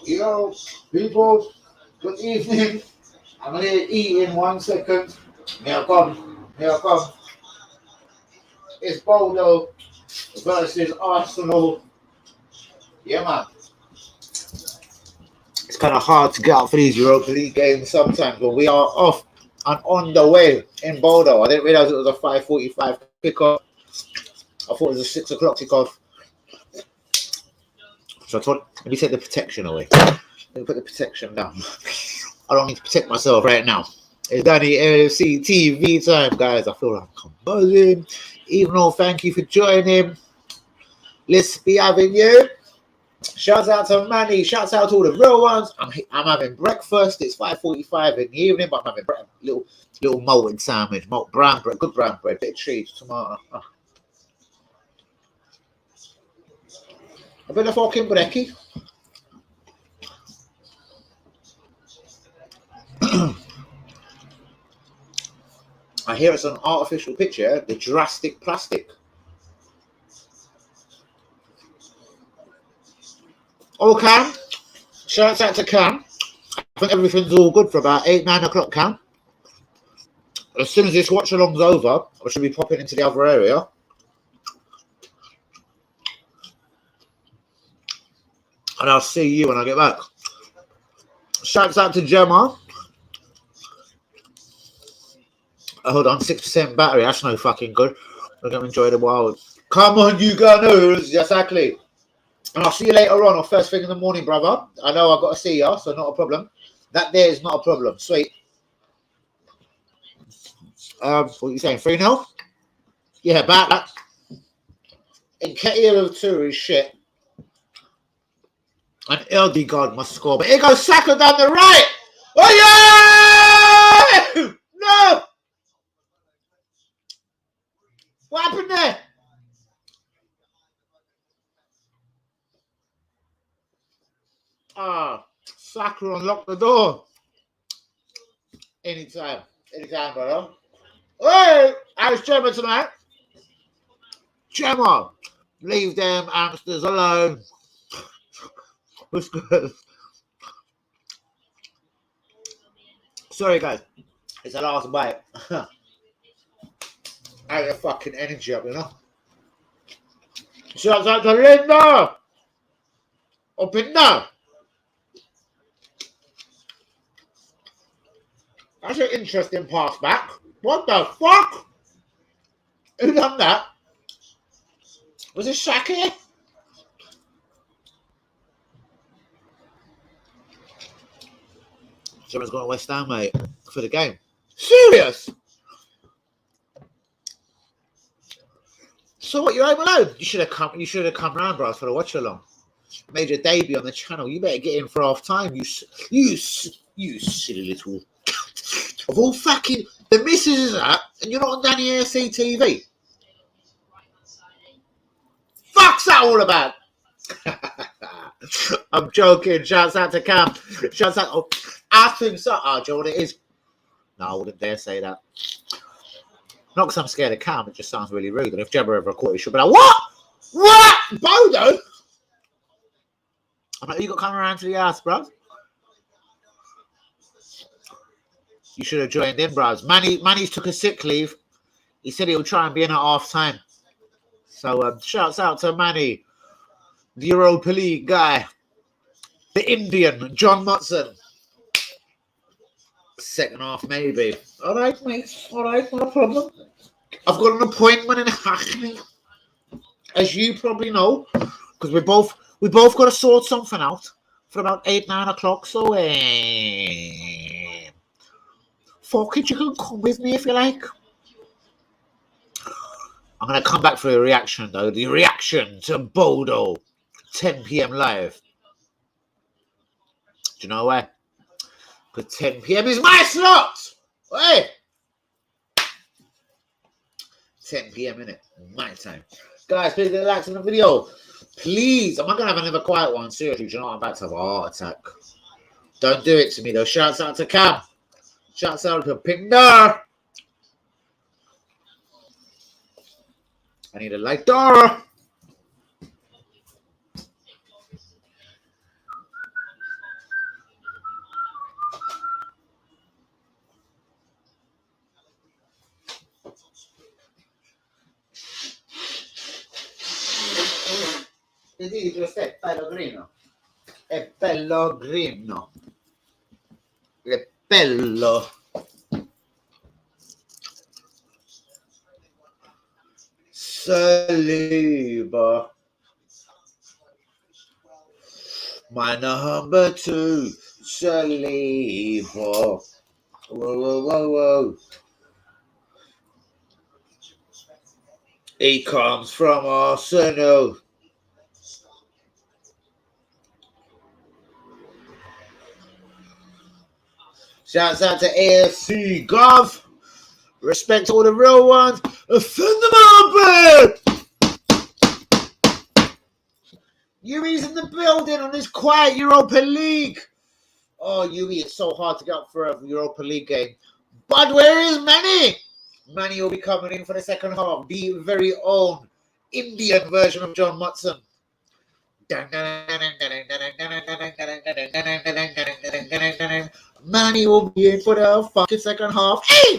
Yo, people, good evening. I'm gonna eat in 1 second. Here I come. Here I come. It's Bodo versus Arsenal. Yeah, man. It's kind of hard to get out for these Europa League games sometimes, but we are off and on the way in Bodo. I didn't realize it was a 5:45 kickoff. I thought it was a 6 o'clock kickoff. So I thought, let me take the protection away. Let me put the protection down. I don't need to protect myself right now. It's Danny AFC TV time, guys. I feel like I'm buzzing. Even though, thank you for joining. Let's be having you. Shouts out to Manny. Shouts out to all the real ones. I'm having breakfast. It's 5:45 in the evening, but I'm having little malted sandwich, brown bread, good brown bread, bit of cheese, tomato. A bit of fucking brekkie. I hear it's an artificial picture, the drastic plastic. Oh, Cam. Shouts out to Cam. I think everything's all good for about 8-9 o'clock, Cam. As soon as this watch along's over, I should be popping into the other area. And I'll see you when I get back. Shouts out to Gemma. Hold on, 6% battery. That's no fucking good. We're going to enjoy the wild. Come on, you gunners. Yes, exactly. And I'll see you later on or first thing in the morning, brother. I know I've got to see you, so not a problem. That there is not a problem. Sweet. What are you saying? 3-0? Yeah, about that. Nketiah of 2 is shit. And Eldegaard must score. But here goes Saka down the right. Oh, yeah! No! What happened there? Saka unlocked the door. Anytime, brother. Hey, how's Gemma tonight? Gemma, leave them hamsters alone. Sorry, guys. It's the last bite. I get fucking energy up, you know. Shouts out to Linda. Up in there. That's an interesting pass back. What the fuck? Who done that? Was it Shaki? Someone's got a West Ham, mate, for the game. Serious? So what, you're home alone? You should have come round, bro, for the watch along. Made your debut on the channel. You better get in for half time. You silly little. Of all fucking the missus is that, and you're not on Danny AFC TV. Fuck's that all about? I'm joking. Shouts out to Cam. Shouts out. Oh, ask him so. Oh, Joe, what it is? No, I wouldn't dare say that. Not because I'm scared of Cam. It just sounds really rude. And if Gemma ever caught it, she'll be like, "What? What? Bodo?" I'm like, "You got to come around to the house, bro." You should have joined in, bros. Manny's took a sick leave. He said he'll try and be in at half time. So shouts out to Manny, the Europa League guy, the Indian, John Mutson. Second half, maybe. All right, mate. All right, no problem. I've got an appointment in Hackney, as you probably know, because we both got to sort something out for about 8-9 o'clock. So, fuck it, you can come with me if you like. I'm going to come back for a reaction, though. The reaction to Bodo, 10 p.m. live. Do you know why? Because 10 p.m. is my slot! Hey! 10 p.m. innit? My time. Guys, please get a like on the video. Please. I'm not going to have another quiet one. Seriously, do you know I'm about to have a heart attack? Don't do it to me, though. Shouts out to Cam. Shouts out to Pinder. I need a lighter. Ti dico, è pellegrino. È pellegrino. È bello. Saliba. My number 2, Saliba. Whoa, whoa, whoa, whoa. He comes from Arsenal. Shouts out to AFC Gov. Respect all the real ones. Offend them all, bro. Yui's in the building on this quiet Europa League. Oh, Yui, it's so hard to get up for a Europa League game. But where is Manny? Manny will be coming in for the second half. The very own Indian version of John Mutson. Manny will be in for the fucking second half. Hey!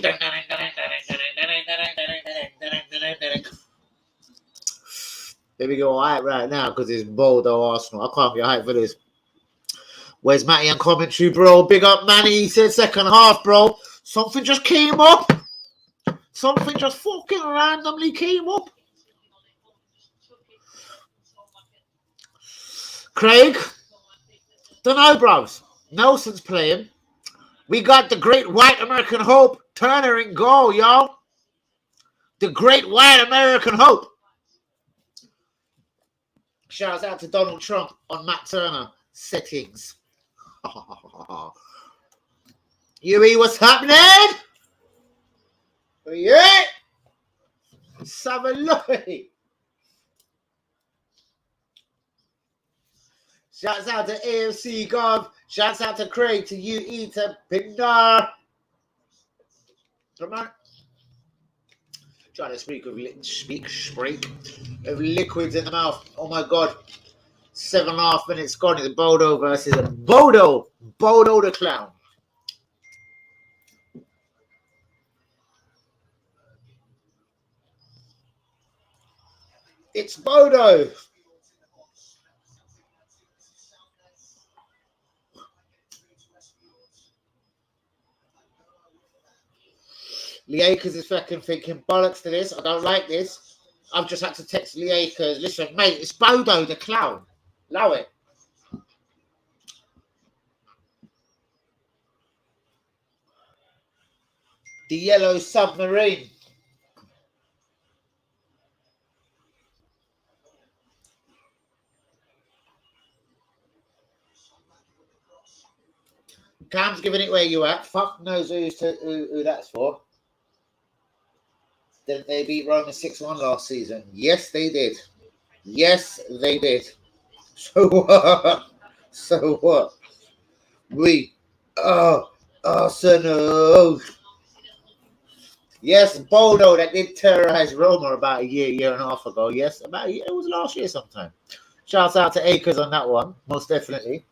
There we go, hype right now because it's Bodo Arsenal. I can't be hyped for this. Where's Matty on commentary, bro? Big up, Manny. He said second half, bro. Something just came up. Something just fucking randomly came up. Craig? Dunno, bros. Nelson's playing. We got the great white American hope. Turner in goal, yo. The great white American hope. Shouts out to Donald Trump on Matt Turner settings. Yui, what's happening? Yeah. Savaloy. Shouts out to AFC Gov. Shouts out to Craig, to UE, to Pindar. Come on. Trying to speak of liquids in the mouth. Oh my god. 7.5 minutes gone. It's Bodo versus Bodo. Bodo the clown. It's Bodo. Lee Akers is fucking thinking bollocks to this. I don't like this. I've just had to text Lee Akers. Listen, mate, it's Bodo the clown. Allow it. The yellow submarine. Cam's giving it where you at. Fuck knows who that's for. Didn't they beat Roma 6-1 last season? Yes, they did. Yes, they did. So what? So what? We are Arsenal. Yes, Bodo that did terrorize Roma about a year and a half ago. Yes, about a year. It was last year sometime. Shouts out to Akers on that one, most definitely.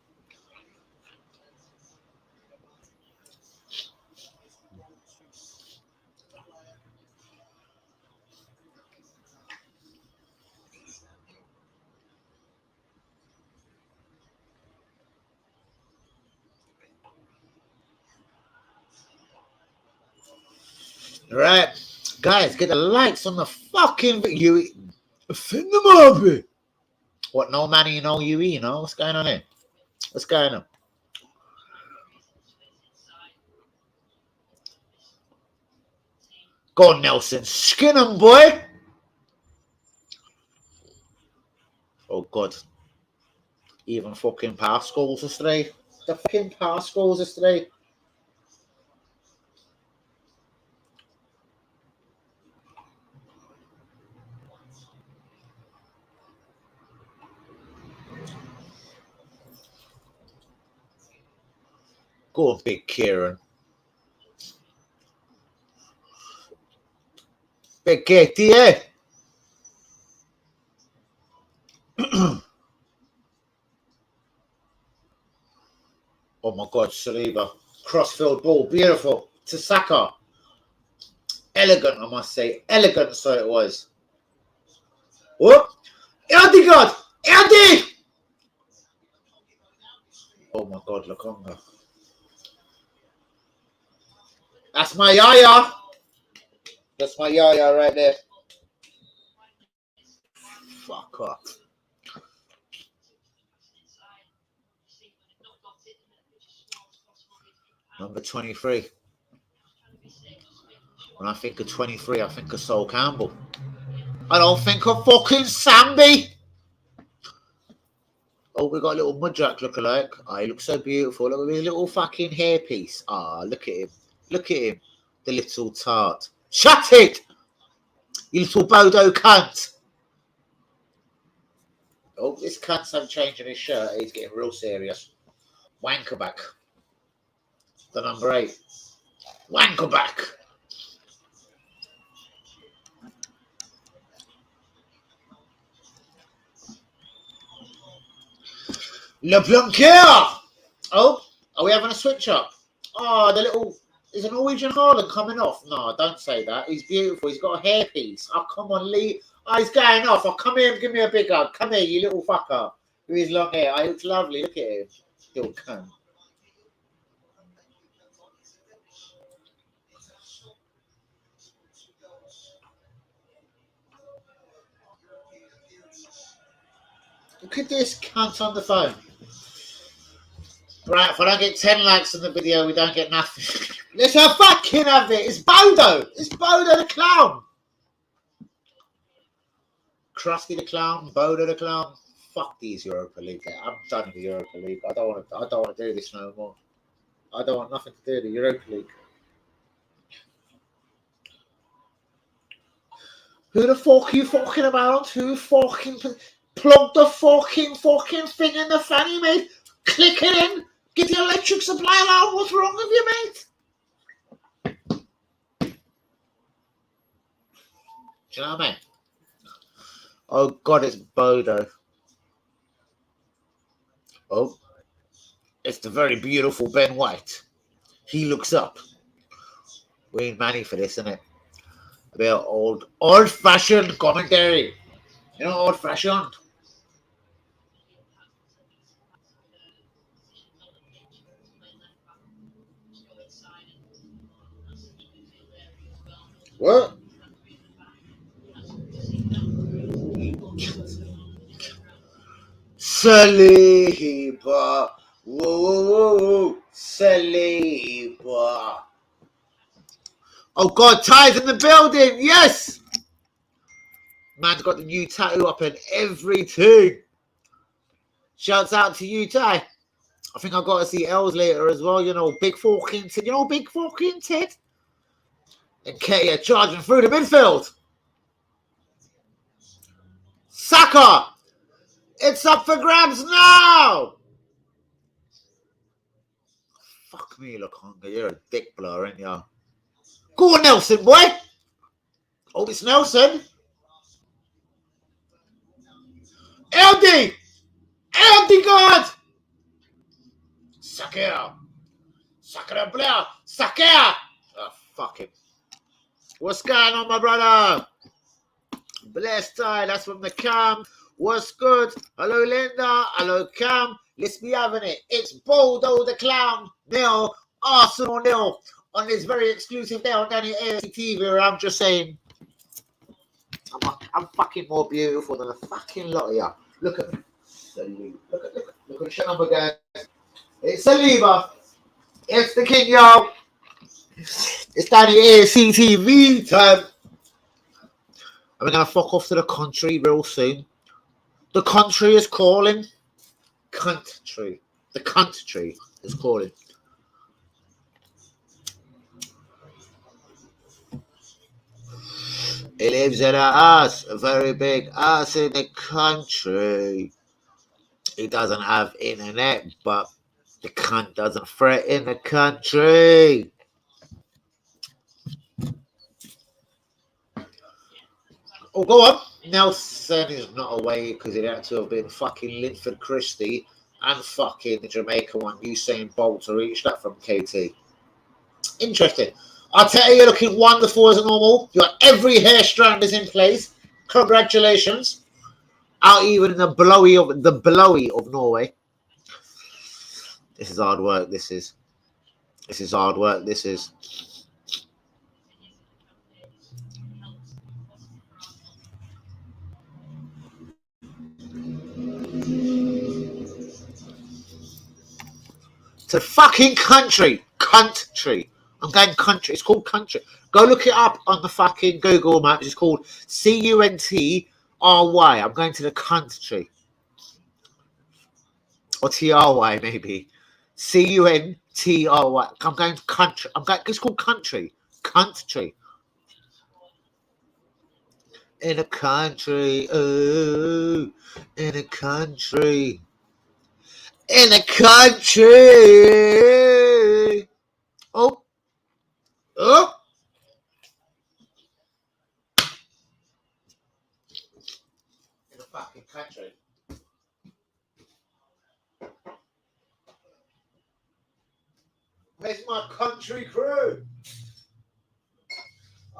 Right, guys, get the likes on the fucking video. Offend them up. What? No Manny, no UE, no? What's going on here? What's going on? Go on, Nelson. Skin him, boy. Oh, God. Even fucking pass goals astray. The fucking pass goals astray. Go on, Big Kieran. Big Katie, eh? Oh my God, Saliba. Crossfield ball, beautiful. To Saka. Elegant, I must say. Elegant, so it was. Whoop. Erdegaard! Erde! Oh my God, Lokonga. That's my Yaya. That's my Yaya right there. Fuck off. Number 23. When I think of 23, I think of Sol Campbell. I don't think of fucking Sambi. Oh, we got a little Mudrak lookalike. Oh, he looks so beautiful. Look at his little fucking hairpiece. Ah, oh, look at him. Look at him. The little tart. Shut it! You little Bodo cunt. Oh, this cunt's having change in his shirt. He's getting real serious. Wankerback. The number 8. Wankerback. Le Blanquer! Oh, are we having a switch up? Oh, the little... Is a Norwegian Haaland coming off? No, don't say that. He's beautiful. He's got a hairpiece. Oh, come on, Lee. Oh, he's going off. Oh, come here and give me a big hug. Come here, you little fucker. With his long hair. Oh, he looks lovely. Look at him. Still cunt. Look at this cunt on the phone. Right, if I don't get 10 likes on the video, we don't get nothing. Let's fucking have it. It's Bodo. It's Bodo the clown. Krusty the clown. Bodo the clown. Fuck these Europa League. I'm done with the Europa League. I don't want to do this no more. I don't want nothing to do with the Europa League. Who the fuck are you fucking about? Who fucking plugged the fucking thing in the fanny, mate? Click it in. Get the electric supply alarm. What's wrong with you, mate? Do you know what I mean? Oh, God, it's Bodo. Oh, it's the very beautiful Ben White. He looks up. We need money for this, isn't it? A bit of old-fashioned commentary. You know, old-fashioned. What? Saliba. Whoa. Saliba. Oh, God, Ty's in the building. Yes. Man's got the new tattoo up and everything. Shouts out to you, Ty. I think I've got to see Els later as well. You know, Big Forking Ted. You know, Big Forking Ted? And Kea charging through the midfield. Saka. It's up for grabs now. Fuck me, Lokonga. You're a dick blower, ain't you? Go on, Nelson, boy. Oh, it's Nelson. LD. God. Saka. Saka Blair. Saka. Oh, fuck him. What's going on, my brother? Blessed Ty. That's from the cam. What's good? Hello, Linda. Hello, Cam. Let's be having it. It's Bodo the Clown nil, Arsenal nil on this very exclusive day on Danny AFC TV. Where I'm just saying, I'm fucking more beautiful than a fucking lot of you. Look at me. Look at the shit number, guys. It's Saliba. It's the king, y'all. It's Danny AFC TV time. And we're gonna fuck off to the country real soon. The country is calling. Country. The country is calling. He lives in a house, a very big house in the country. He doesn't have internet, but the cunt doesn't threaten the country. Oh, go on. Nelson is not away because it had to have been fucking Linford Christie and fucking the Jamaican one, Usain Bolt, to reach that from KT. Interesting. I'll tell you, you're looking wonderful as normal. Your every hair strand is in place. Congratulations. Out even in the blowy of Norway. This is hard work. This is hard work. This is. It's a fucking country. Country. I'm going country. It's called country. Go look it up on the fucking Google Maps. It's called Country. I'm going to the country. Or TRY maybe. Country. I'm going to country. It's called country. Country. In a country. Oh. In a country. In a country. Oh. Oh. In a fucking country. Where's my country crew?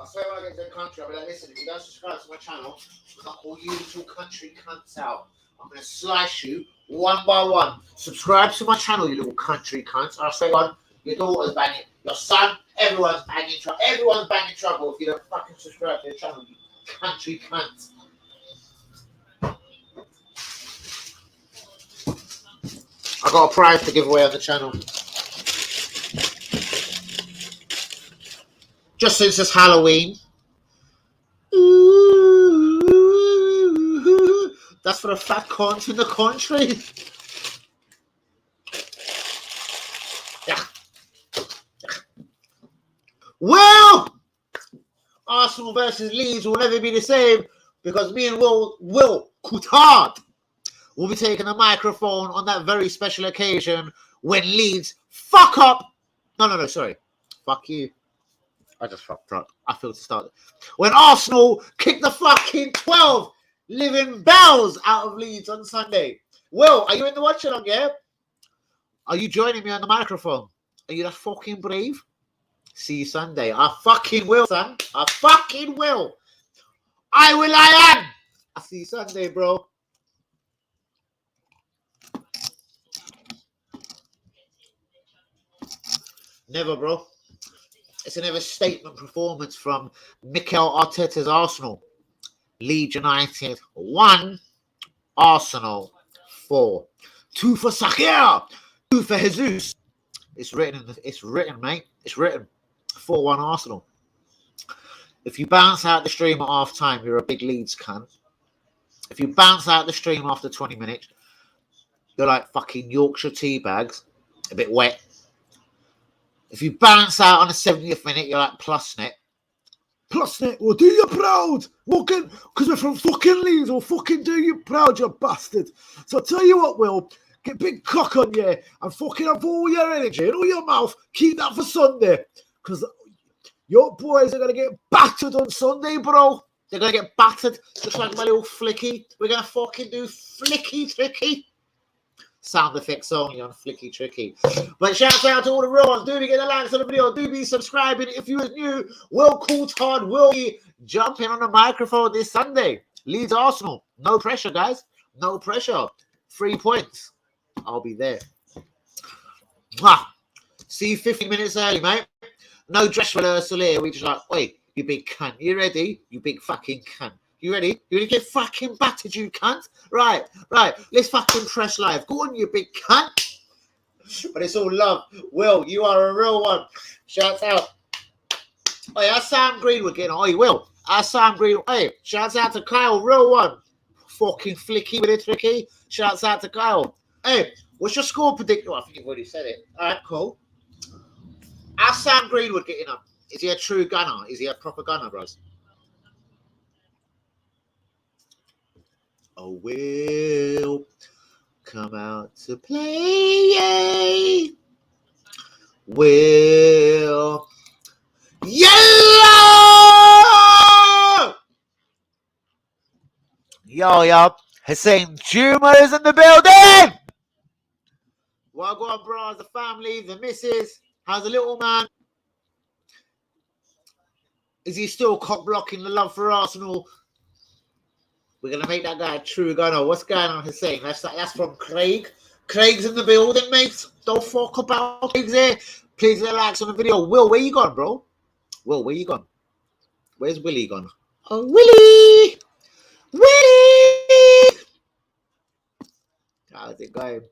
I swear when I get to the country, I'll be like, listen, if you don't subscribe to my channel, I'll knock all you little country cunts out. I'm going to slice you one by one. Subscribe to my channel, you little country cunts. I say one, your daughter's banging, your son, everyone's banging trouble. Everyone's banging trouble if you don't fucking subscribe to the channel, you country cunts. I got a prize to give away on the channel. Just since it's Halloween. Ooh, that's for the fat cons in the country. Yeah. Well, Arsenal versus Leeds will never be the same because me and Will Coutard will be taking a microphone on that very special occasion when Leeds fuck up. No, sorry. Fuck you. I just fucked up. I feel to start. When Arsenal kick the fucking 12 living bells out of Leeds on Sunday. Will, are you in the watch along, yeah? Are you joining me on the microphone? Are you that fucking brave? See you Sunday. I fucking will, son. I fucking will. I am. I see you Sunday, bro. Never, bro. It's another statement performance from Mikel Arteta's Arsenal. Leeds United 1, Arsenal 4. 2 for Sakir, 2 for Jesus. It's written, mate. It's written. 4-1 Arsenal. If you bounce out the stream at half time, you're a big Leeds cunt. If you bounce out the stream after 20 minutes, you're like fucking Yorkshire tea bags, a bit wet. If you bounce out on the 70th minute, you're like Plusnet. Plusnet, we'll do you proud. Because we're from fucking Leeds, we'll fucking do you proud, you bastard. So I'll tell you what, Will, get big cock on you and fucking have all your energy and all your mouth. Keep that for Sunday. Because your boys are going to get battered on Sunday, bro. They're going to get battered just like my little flicky. We're going to fucking do flicky tricky. Sound effects only on Flicky Tricky. But shout out to all the real ones. Do be getting a like on the video. Do be subscribing. If you are new, Will Coulthard will be jumping on the microphone this Sunday. Leeds Arsenal. No pressure, guys. No pressure. 3 points. I'll be there. Mwah. See you 15 minutes early, mate. No dress rehearsal here. We just like, wait, you big cunt. You ready? You big fucking cunt. You ready? You ready to get fucking battered, you cunt? Right. Let's fucking press live. Go on, you big cunt. But it's all love. Will, you are a real one. Shouts out. Hey, that's Sam Greenwood getting on. Hey, Will. That's Sam Greenwood. Hey, shouts out to Kyle, real one. Fucking flicky with it, tricky. Shouts out to Kyle. Hey, what's your score prediction? Oh, I think you've already said it. All right, cool. How's Sam Greenwood getting on? Is he a true gunner? Is he a proper gunner, bros? Oh, Will come out to play. Will yellow. Yo, Hussein Juma is in the building! Well, go on, bros, the family, the missus. How's the little man? Is he still cock blocking the love for Arsenal? We're going to make that guy a true gunner. What's going on, Hussein? That's from Craig. Craig's in the building, mate. Don't fuck about Craig's here. Please hit likes on the video. Will, where you gone, bro? Will, where you gone? Where's Willie gone? Oh, Willie! Willie! How's it going?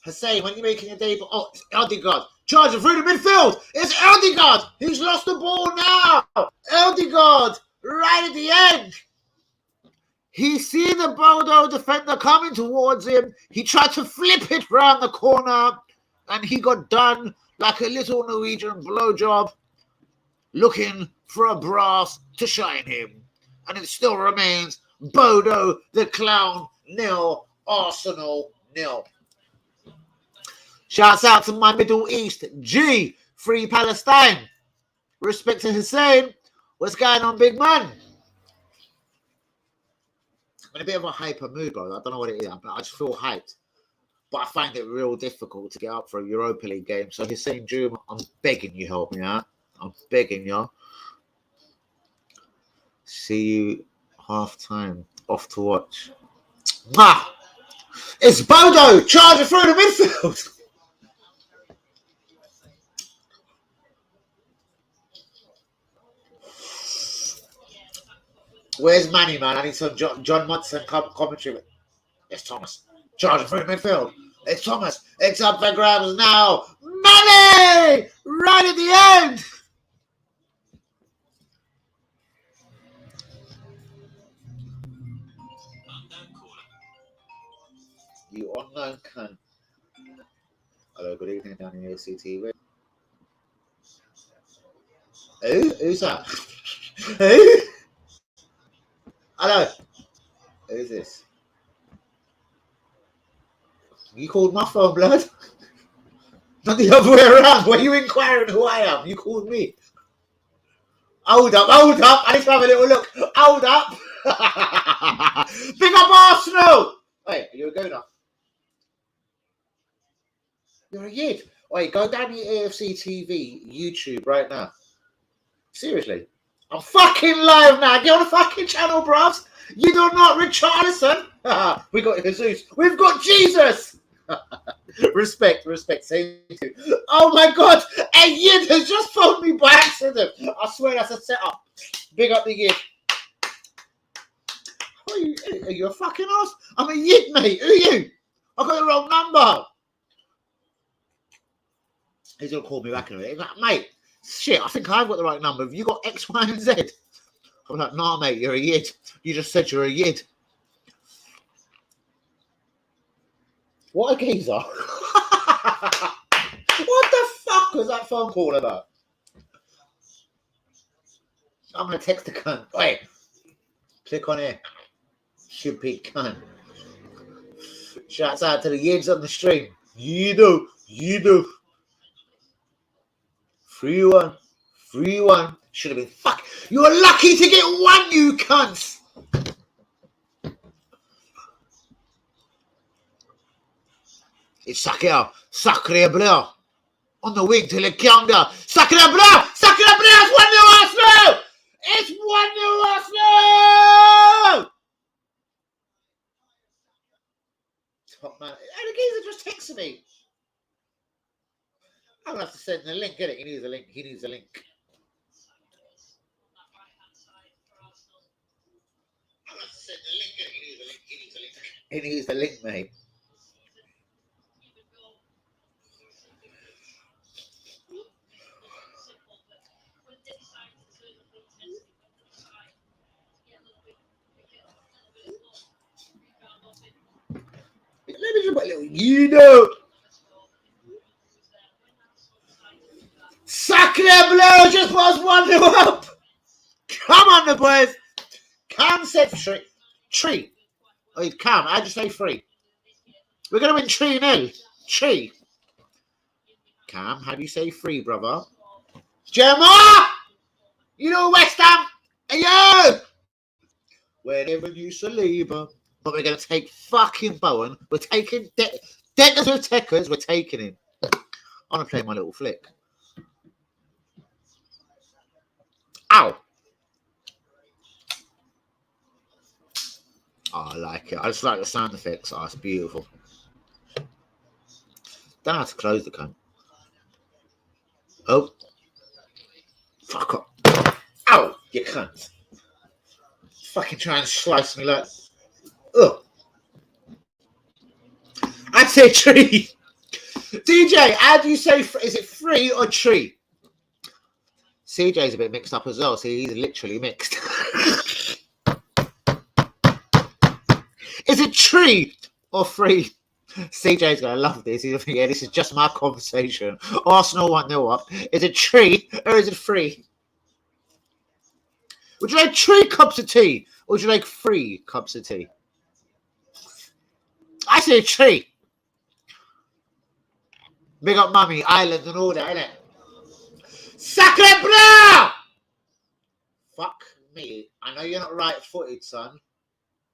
Hussein, when you're making your debut... Oh, it's Eldegaard. Charging through the midfield. It's Eldegaard. He's lost the ball now. Eldegaard, right at the end. He's seen the Bodo defender coming towards him. He tried to flip it round the corner, and he got done like a little Norwegian blowjob, looking for a brass to shine him. And it still remains Bodo the Clown 0, Arsenal 0. Shouts out to my Middle East G, Free Palestine. Respect to Hussein. What's going on, big man? I'm in a bit of a hyper mood, bro. I don't know what it is, but I just feel hyped. But I find it real difficult to get up for a Europa League game. So Hussein Juma, I'm begging you help me out. I'm begging you. See you half time. Off to watch. It's Bodo charging through the midfield. Where's Manny, man? I need some John Mutson commentary. It's Thomas. Charging through the midfield. It's Thomas. It's up for grabs now. Manny! Right at the end. You unknown cunt. Hello, good evening down in ACTV. Who's that? Who? Hello. Who's this? You called my phone, blood? Not the other way around. Why are you inquiring who I am? You called me. Hold up. I need to have a little look. Hold up. Big up Arsenal. Hey, are you a goner? You're a yid. Wait, go down the AFC TV YouTube right now. Seriously. I'm fucking live now. Get on the fucking channel, bros. You do not Richarlison. We got Jesus. We've got Jesus. respect. Same to you. Oh my God. A yid has just phoned me by accident. I swear that's a setup. Big up the yid. Are you a fucking ass? I'm a yid, mate. Who are you? I got the wrong number. He's going to call me back in a minute. He's like, mate, shit, I think I've got the right number. Have you got X, Y, and Z? I'm like, nah, mate, you're a yid. You just said you're a yid. What a geezer. What the fuck was that phone call about? I'm going to text the cunt. Wait. Click on here. Should be cunt. Shouts out to the yids on the stream. You do. 3-1. Should have been fuck. You're lucky to get one, you cunts. It's Sakea. Sacre Bleu. On the wing to Lekianga. Sacre Bleu. It's 1-0 Arsenal. It's 1-0 Arsenal. Top man. And the geezer just texted me. I'm going to have to send the link, get it? He needs a link. He needs a link, mate. Let me just put a little, Sacre Bleu just was 1-0 up. Come on, the boys. Cam said tree. Oh, Cam, how'd you say 3? We're going to win 3-0. Tree. Cam, how do you say 3, brother? Gemma! You know West Ham? Hey, yo! Whenever you Saliba, But we're going to take fucking Bowen. We're taking Deckers with Techers. We're taking him. I'm going to play my little flick. Ow. Oh, I like it. I just like the sound effects. Oh, it's beautiful. Don't know how to close the cunt. Oh. Fuck up. Ow, you cunt. Fucking try and slice me like... Ugh. I say tree. DJ, how do you say... Is it free or tree? CJ's a bit mixed up as well. See, he's literally mixed. Is it tree or free? CJ's going to love this. He's going, yeah, this is just my conversation. Arsenal 1-0 up. Is it tree or is it free? Would you like 3 cups of tea or would you like 3 cups of tea? I say tree. Big up Mummy, Island and all that, innit? Sacre bleu! Fuck me. I know you're not right-footed, son.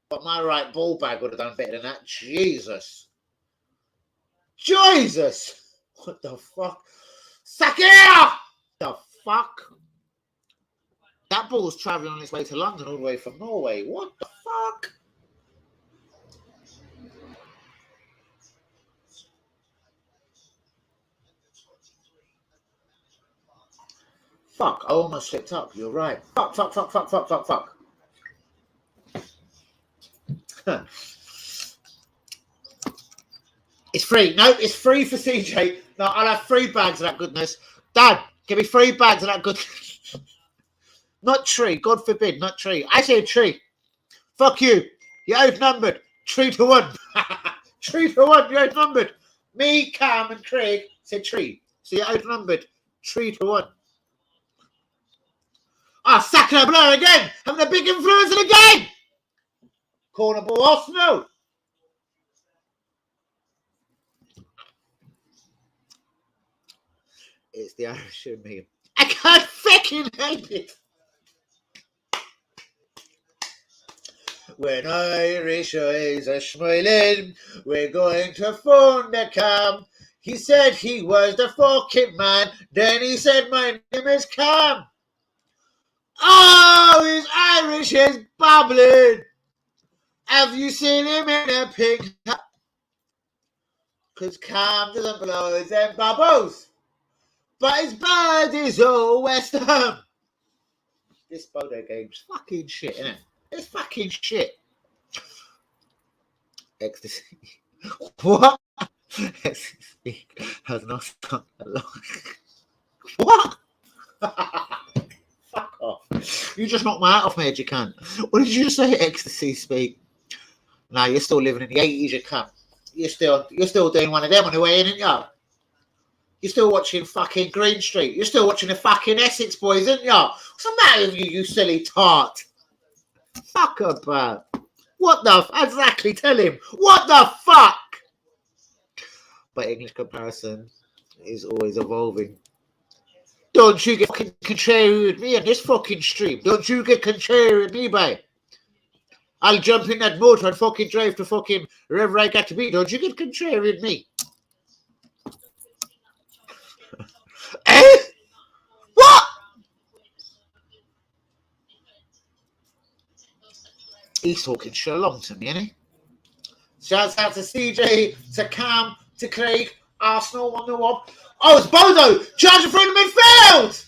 But my right ball bag would have done better than that. Jesus. Jesus! What the fuck? Sacre! The fuck? That ball's travelling on its way to London all the way from Norway. What the fuck? Fuck, I almost slipped up. You're right. Fuck. It's free. No, it's free for CJ. No, I'll have 3 bags of that goodness. Dad, give me 3 bags of that goodness. Not tree. God forbid, not tree. I say tree. Fuck you. You're outnumbered. 3-1. 3-1. You're outnumbered. Me, Cam, and Craig said tree. So you're outnumbered. 3-1. Ah, Sacre Bleu again. Having a big influence in the game. Corner ball, Arsenal. It's the Irish in me. I can't fucking help it. When Irish eyes are smiling, we're going to phone the Cam. He said he was the fucking man. Then he said, my name is Cam. Oh, his Irish is babbling. Have you seen him in a pink hat? Because Cam doesn't blow them bubbles. But his bird is all West Ham. This Bodo game's fucking shit, isn't it? It's fucking shit. Ecstasy. What? Ecstasy has not sung along. What? Fuck off. You just knocked my hat off, mate, you can't. What did you just say, Ecstasy speak? Nah, you're still living in the 80s, you can't. You're still doing one of them on the way in, aren't you? You're still watching fucking Green Street. You're still watching the fucking Essex Boys, aren't you? What's the matter with you, you silly tart? Fuck up, man. What the exactly? Tell him. What the fuck? But English comparison is always evolving. Don't you get fucking contrary with me on this fucking stream. Don't you get contrary with me, babe. I'll jump in that motor and fucking drive to fucking wherever I got to be. Don't you get contrary with me. Eh? What? He's talking shalom to me, isn't he? Shouts out to CJ, to Cam, to Craig, Arsenal 1-0 up. Oh, it's Bodo! Charging through the midfield!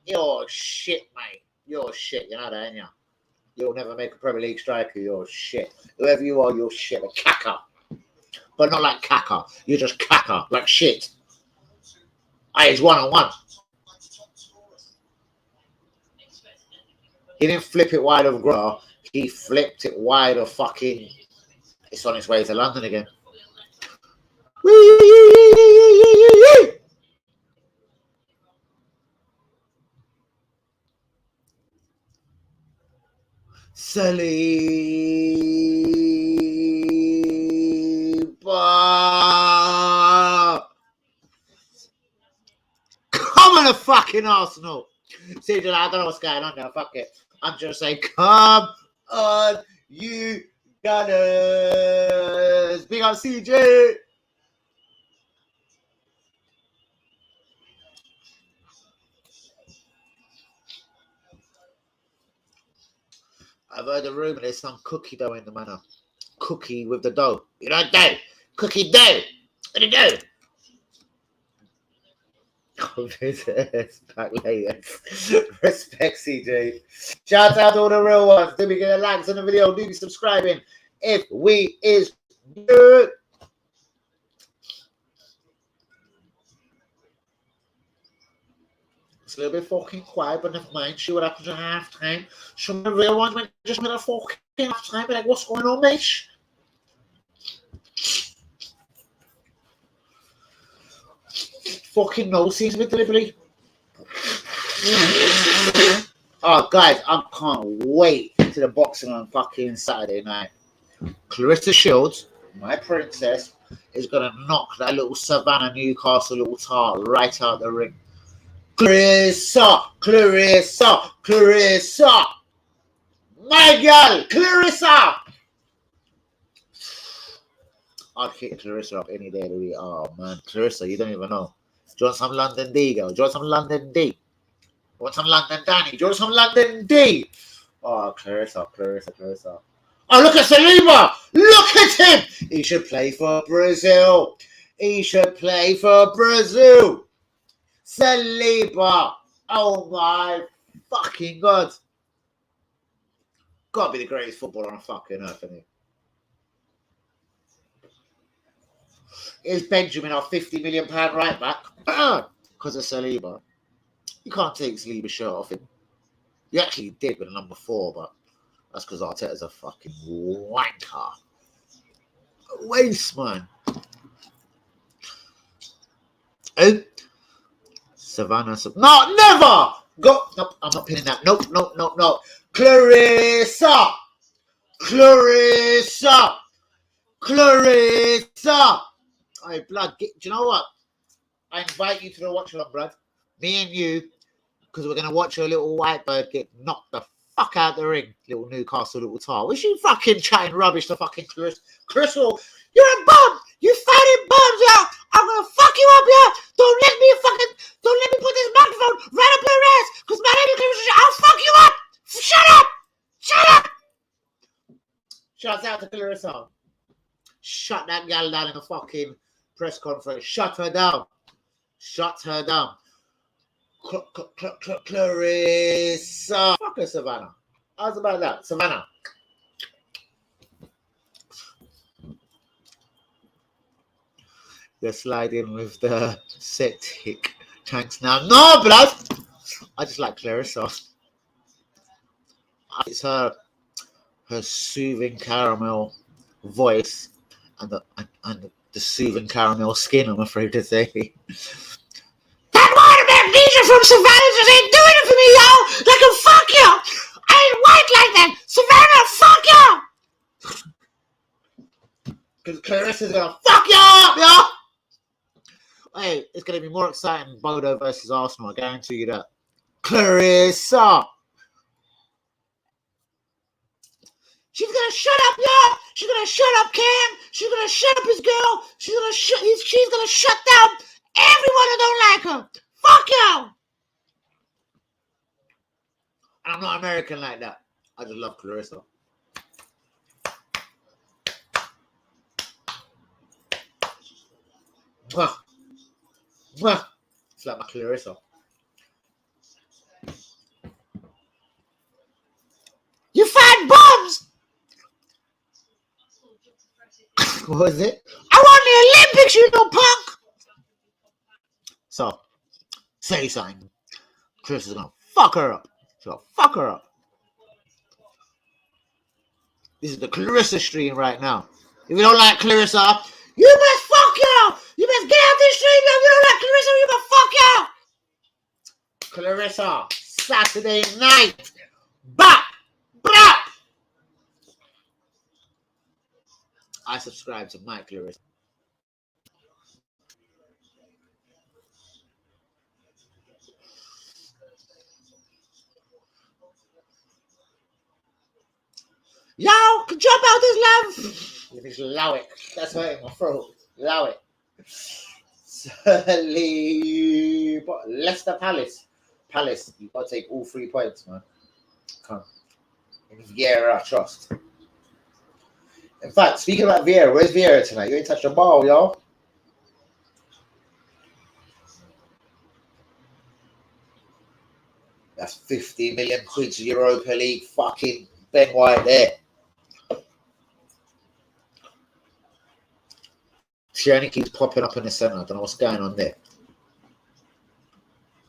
You're shit, mate. You're shit, you know that, ain't you? You'll never make a Premier League striker, you're shit. Whoever you are, you're shit. A cacker. But not like cacker. You're just cacker, like shit. Hey, it's 1-on-1. He didn't flip it wide of Gra. He flipped it wide of fucking... It's on its way to London again. Saliba. Come on, a fucking Arsenal. See, I don't know what's going on now. Fuck it. I'm just saying, come on, you Gunners! Big up CJ! I've heard a rumour there's some cookie dough in the manor. Cookie with the dough. You know dough? Cookie dough! What do you do? Back later. Respect CJ. Shout out to all the real ones. Do we get a likes on the video? Do be subscribing if we is good. It's a little bit fucking quiet, but never mind. See what happens at half time. Some of the real ones might just with a fucking half time, but like, what's going on, mate? Fucking no seems a bit deliberately. Oh, guys, I can't wait to the boxing on fucking Saturday night. Clarissa Shields, my princess, is going to knock that little Savannah Newcastle little tart right out the ring. Clarissa! My girl, Clarissa! I'd hit Clarissa up any day of the week. Oh, man. Clarissa, you don't even know. Do you want some London D, girl? Do you want some London D? You want some London Danny? Do you want some London D? Oh, Clarissa. Oh, look at Saliba! Look at him! He should play for Brazil. Saliba! Oh, my fucking God. Gotta be the greatest footballer on fucking earth, isn't he? Is Benjamin our £50 million right back? Because of Saliba. You can't take Saliba's shirt off him. You actually did with a number 4, but that's because Arteta's a fucking wanker. A waste, man. And Savannah. No, never! Go. Nope, I'm not pinning that. Nope. Clarissa! Hey, blood, do you know what? I invite you to the watch along, blood. Me and you, because we're going to watch a little white bird get knocked the fuck out the ring. Little Newcastle, little tar. Was she fucking chatting rubbish to fucking Crystal? You're a bum! You fighting bums, yeah! I'm going to fuck you up, yeah! Don't let me put this microphone right up your ass! Because my name is Clarissa. I'll fuck you up! Shut up! Shouts out to Clarissa. Shut that gal down in the fucking press conference. Shut her down. Clarissa. Fuck her, Savannah. How's about that? Savannah. They're sliding with the septic tanks now. No, blood. I just like Clarissa. It's her soothing caramel voice and the soothing caramel skin, I'm afraid to say. That water magnesia from Savannah just ain't doing it for me, y'all. Like a fuck you. I ain't white like that. Savannah, fuck you. Because Clarissa's gonna fuck you up, y'all. Hey, it's gonna be more exciting than Bodo versus Arsenal. I guarantee you that. Clarissa. She's gonna shut up, y'all. She's gonna shut up Cam. She's gonna shut up his girl. She's gonna shut down everyone who don't like her. Fuck y'all. I'm not American like that. I just love Clarissa. It's like my Clarissa. You fight bombs! What was it? I won the Olympics, you know, punk! So, say something. Chris is gonna fuck her up. This is the Clarissa stream right now. If you don't like Clarissa, you must fuck y'all! You must get out this stream. If you don't like Clarissa, you must fuck y'all! Clarissa, Saturday night. Bop! Bop! I subscribe to my Clarissa. Yo, jump out this love. You just allow it. That's hurting my throat. Allow it. But Leicester Palace. Palace, you've got to take all 3 points, man. Come. In Vieira, I trust. In fact, speaking about Vieira, where's Vieira tonight? You ain't touched the ball, y'all. That's 50 million quid Europa League. Fucking Ben White there. She only keeps popping up in the centre. I don't know what's going on there.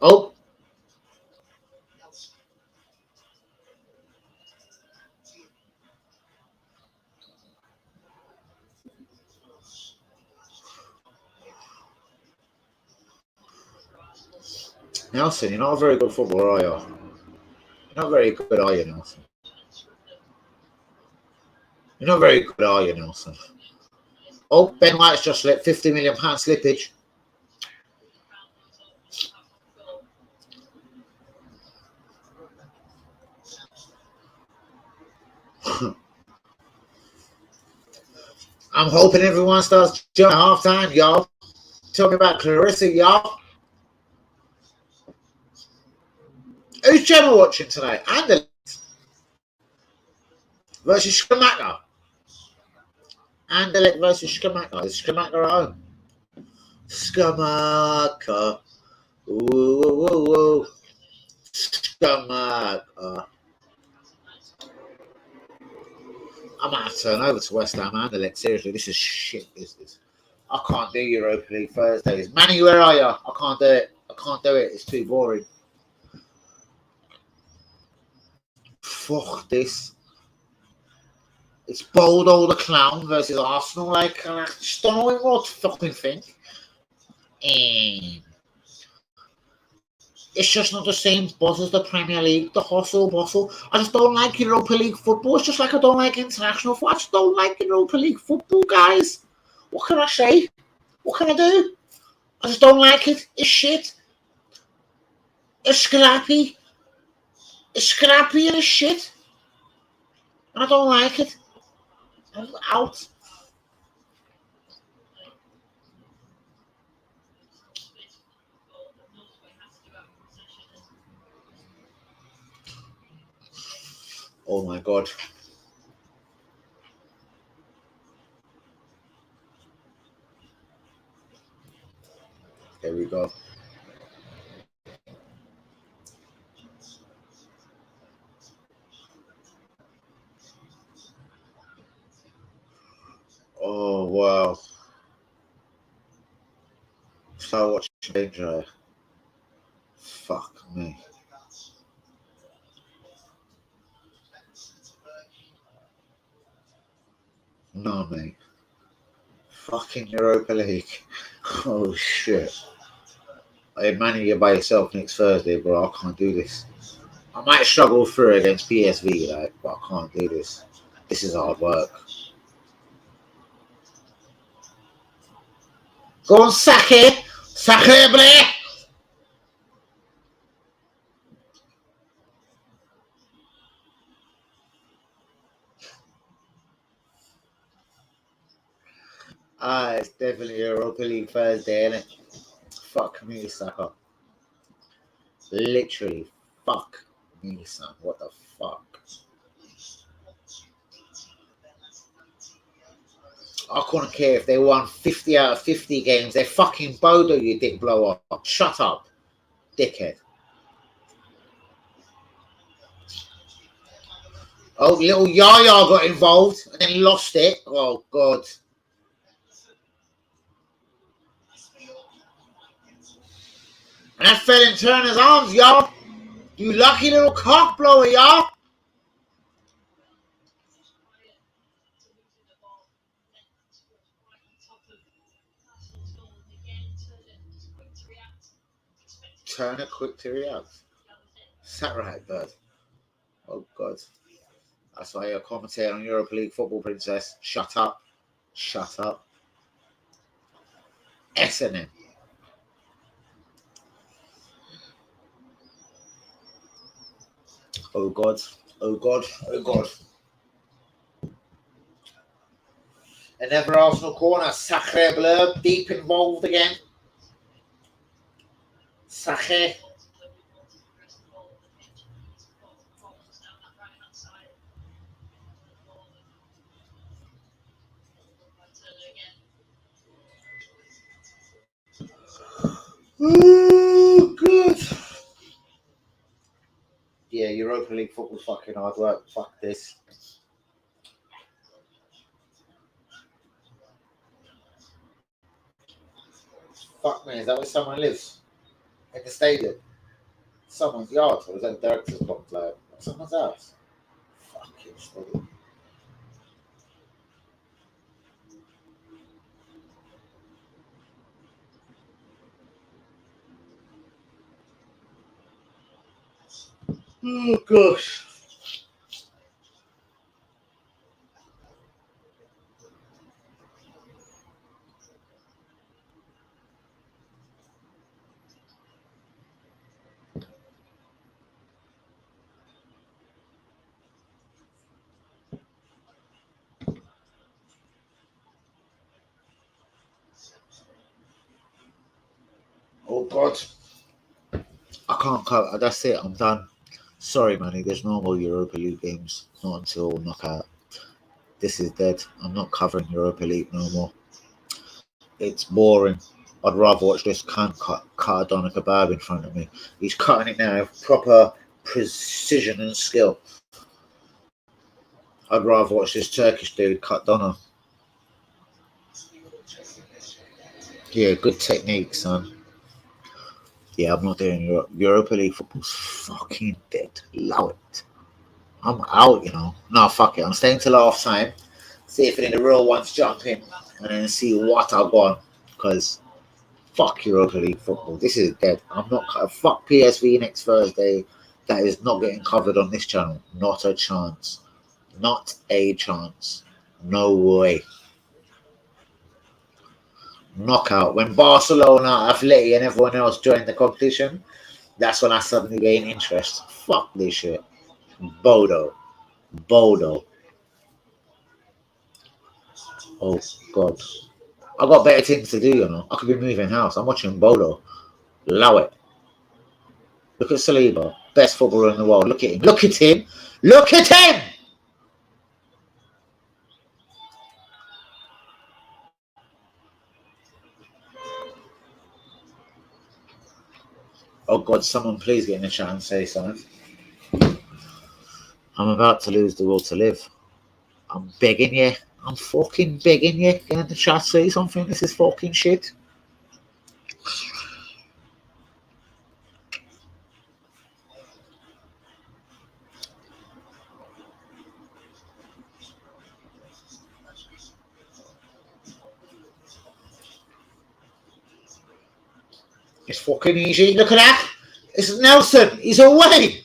Oh. Nelson, you're not a very good footballer, are you? You're not very good, are you, Nelson? You're not very good, are you, Nelson? Oh, Ben White's just let £50 million slippage. I'm hoping everyone starts jumping half time, y'all. Tell me about Clarissa, y'all. Who's Gemma watching tonight? Anderlecht versus Schumacher. Anderlecht versus Schumacher. Is Schumacher at home? Schumacher. Ooh. Schumacher. I might have to turn over to West Ham Anderlecht. Seriously, this is shit business. I can't do Europa League Thursdays. Manny, where are you? I can't do it. I can't do it. It's too boring. Fuck this. It's Bodo the Clown versus Arsenal. Like, I just don't know what to fucking think. And it's just not the same buzz as the Premier League, the hustle, bustle. I just don't like Europa League football. It's just like I don't like international football. I just don't like Europa League football, guys. What can I say? What can I do? I just don't like it. It's shit. It's scrappy. It's scrappy and it's shit. And I don't like it. I'm out. Oh my god. There we go. Oh wow. So watching Danger. Fuck me. No, mate. Fucking Europa League. Oh shit. Hey, Manny, you're by yourself next Thursday, bro. I can't do this. I might struggle through against PSV, like, but I can't do this. This is hard work. Go on, Sake! Sake, Blair! It's definitely Europa League Thursday, innit? Fuck me, sucker. Literally, fuck me, son. What the fuck? I couldn't care if they won 50 out of 50 games. They're fucking Bodo, you dick blow up. Shut up, dickhead. Oh, little Yaya got involved and then lost it. Oh, God. And that fell in Turner's arms, y'all. You lucky little cock blower, y'all. Turner quick to react. Sat right, bird. Oh, God. That's why you're commentating on Europa League football, princess. Shut up. Shut up. S&M. Oh, God. Oh, God. Oh, God. Another Arsenal corner. Sacre Bleu, deep involved again. Sacre. Oh, good. Yeah, Europa League football's fucking hard work. Fuck this. Fuck me, is that where someone lives? In the stadium? Someone's yard, or is that the director's box? Like, someone's house? Fucking stadium. Oh, gosh. Oh, God. I can't cover. That's it. I'm done. Sorry, Manny. There's no more Europa League games. Not until knockout. This is dead. I'm not covering Europa League no more. It's boring. I'd rather watch this cunt cut a doner kebab in front of me. He's cutting it now with proper precision and skill. I'd rather watch this Turkish dude cut doner. Yeah, good technique, son. Yeah, I'm not doing Europa League football's fucking dead. Allow it. I'm out, you know. No, fuck it. I'm staying till half time. See if any of the real ones jump in and then see what I've got. Because fuck Europa League football. This is dead. I'm not. Fuck PSV next Thursday. That is not getting covered on this channel. Not a chance. Not a chance. No way. Knockout. When Barcelona, Atleti, and everyone else join the competition, that's when I suddenly gain interest. Fuck this shit. Bodo. Oh, God. I got better things to do, you know. I could be moving house. I'm watching Bodo. Allow it. Look at Saliba. Best footballer in the world. Look at him. Look at him. Look at him! Oh, God. Someone please get in the chat and say something. I'm about to lose the will to live. I'm begging you. I'm fucking begging you. Get in the chat, say something. This is fucking shit. It's fucking easy. Look at that. It's Nelson. He's away.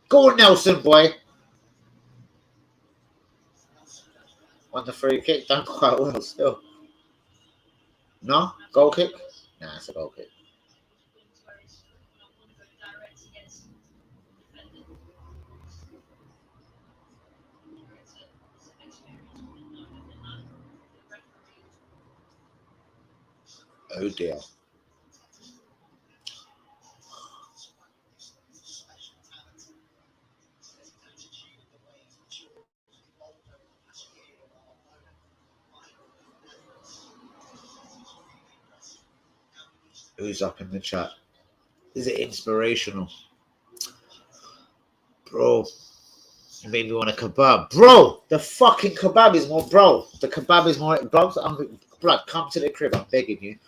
Go on, Nelson, boy. On the free kick, done quite well still. No? Goal kick? Nah, it's a goal kick. Oh dear. Who's up in the chat? Is it inspirational? Bro, you made me want a kebab. Bro, the fucking kebab is more, bro. The kebab is more, bro. Blood, come to the crib. I'm begging you.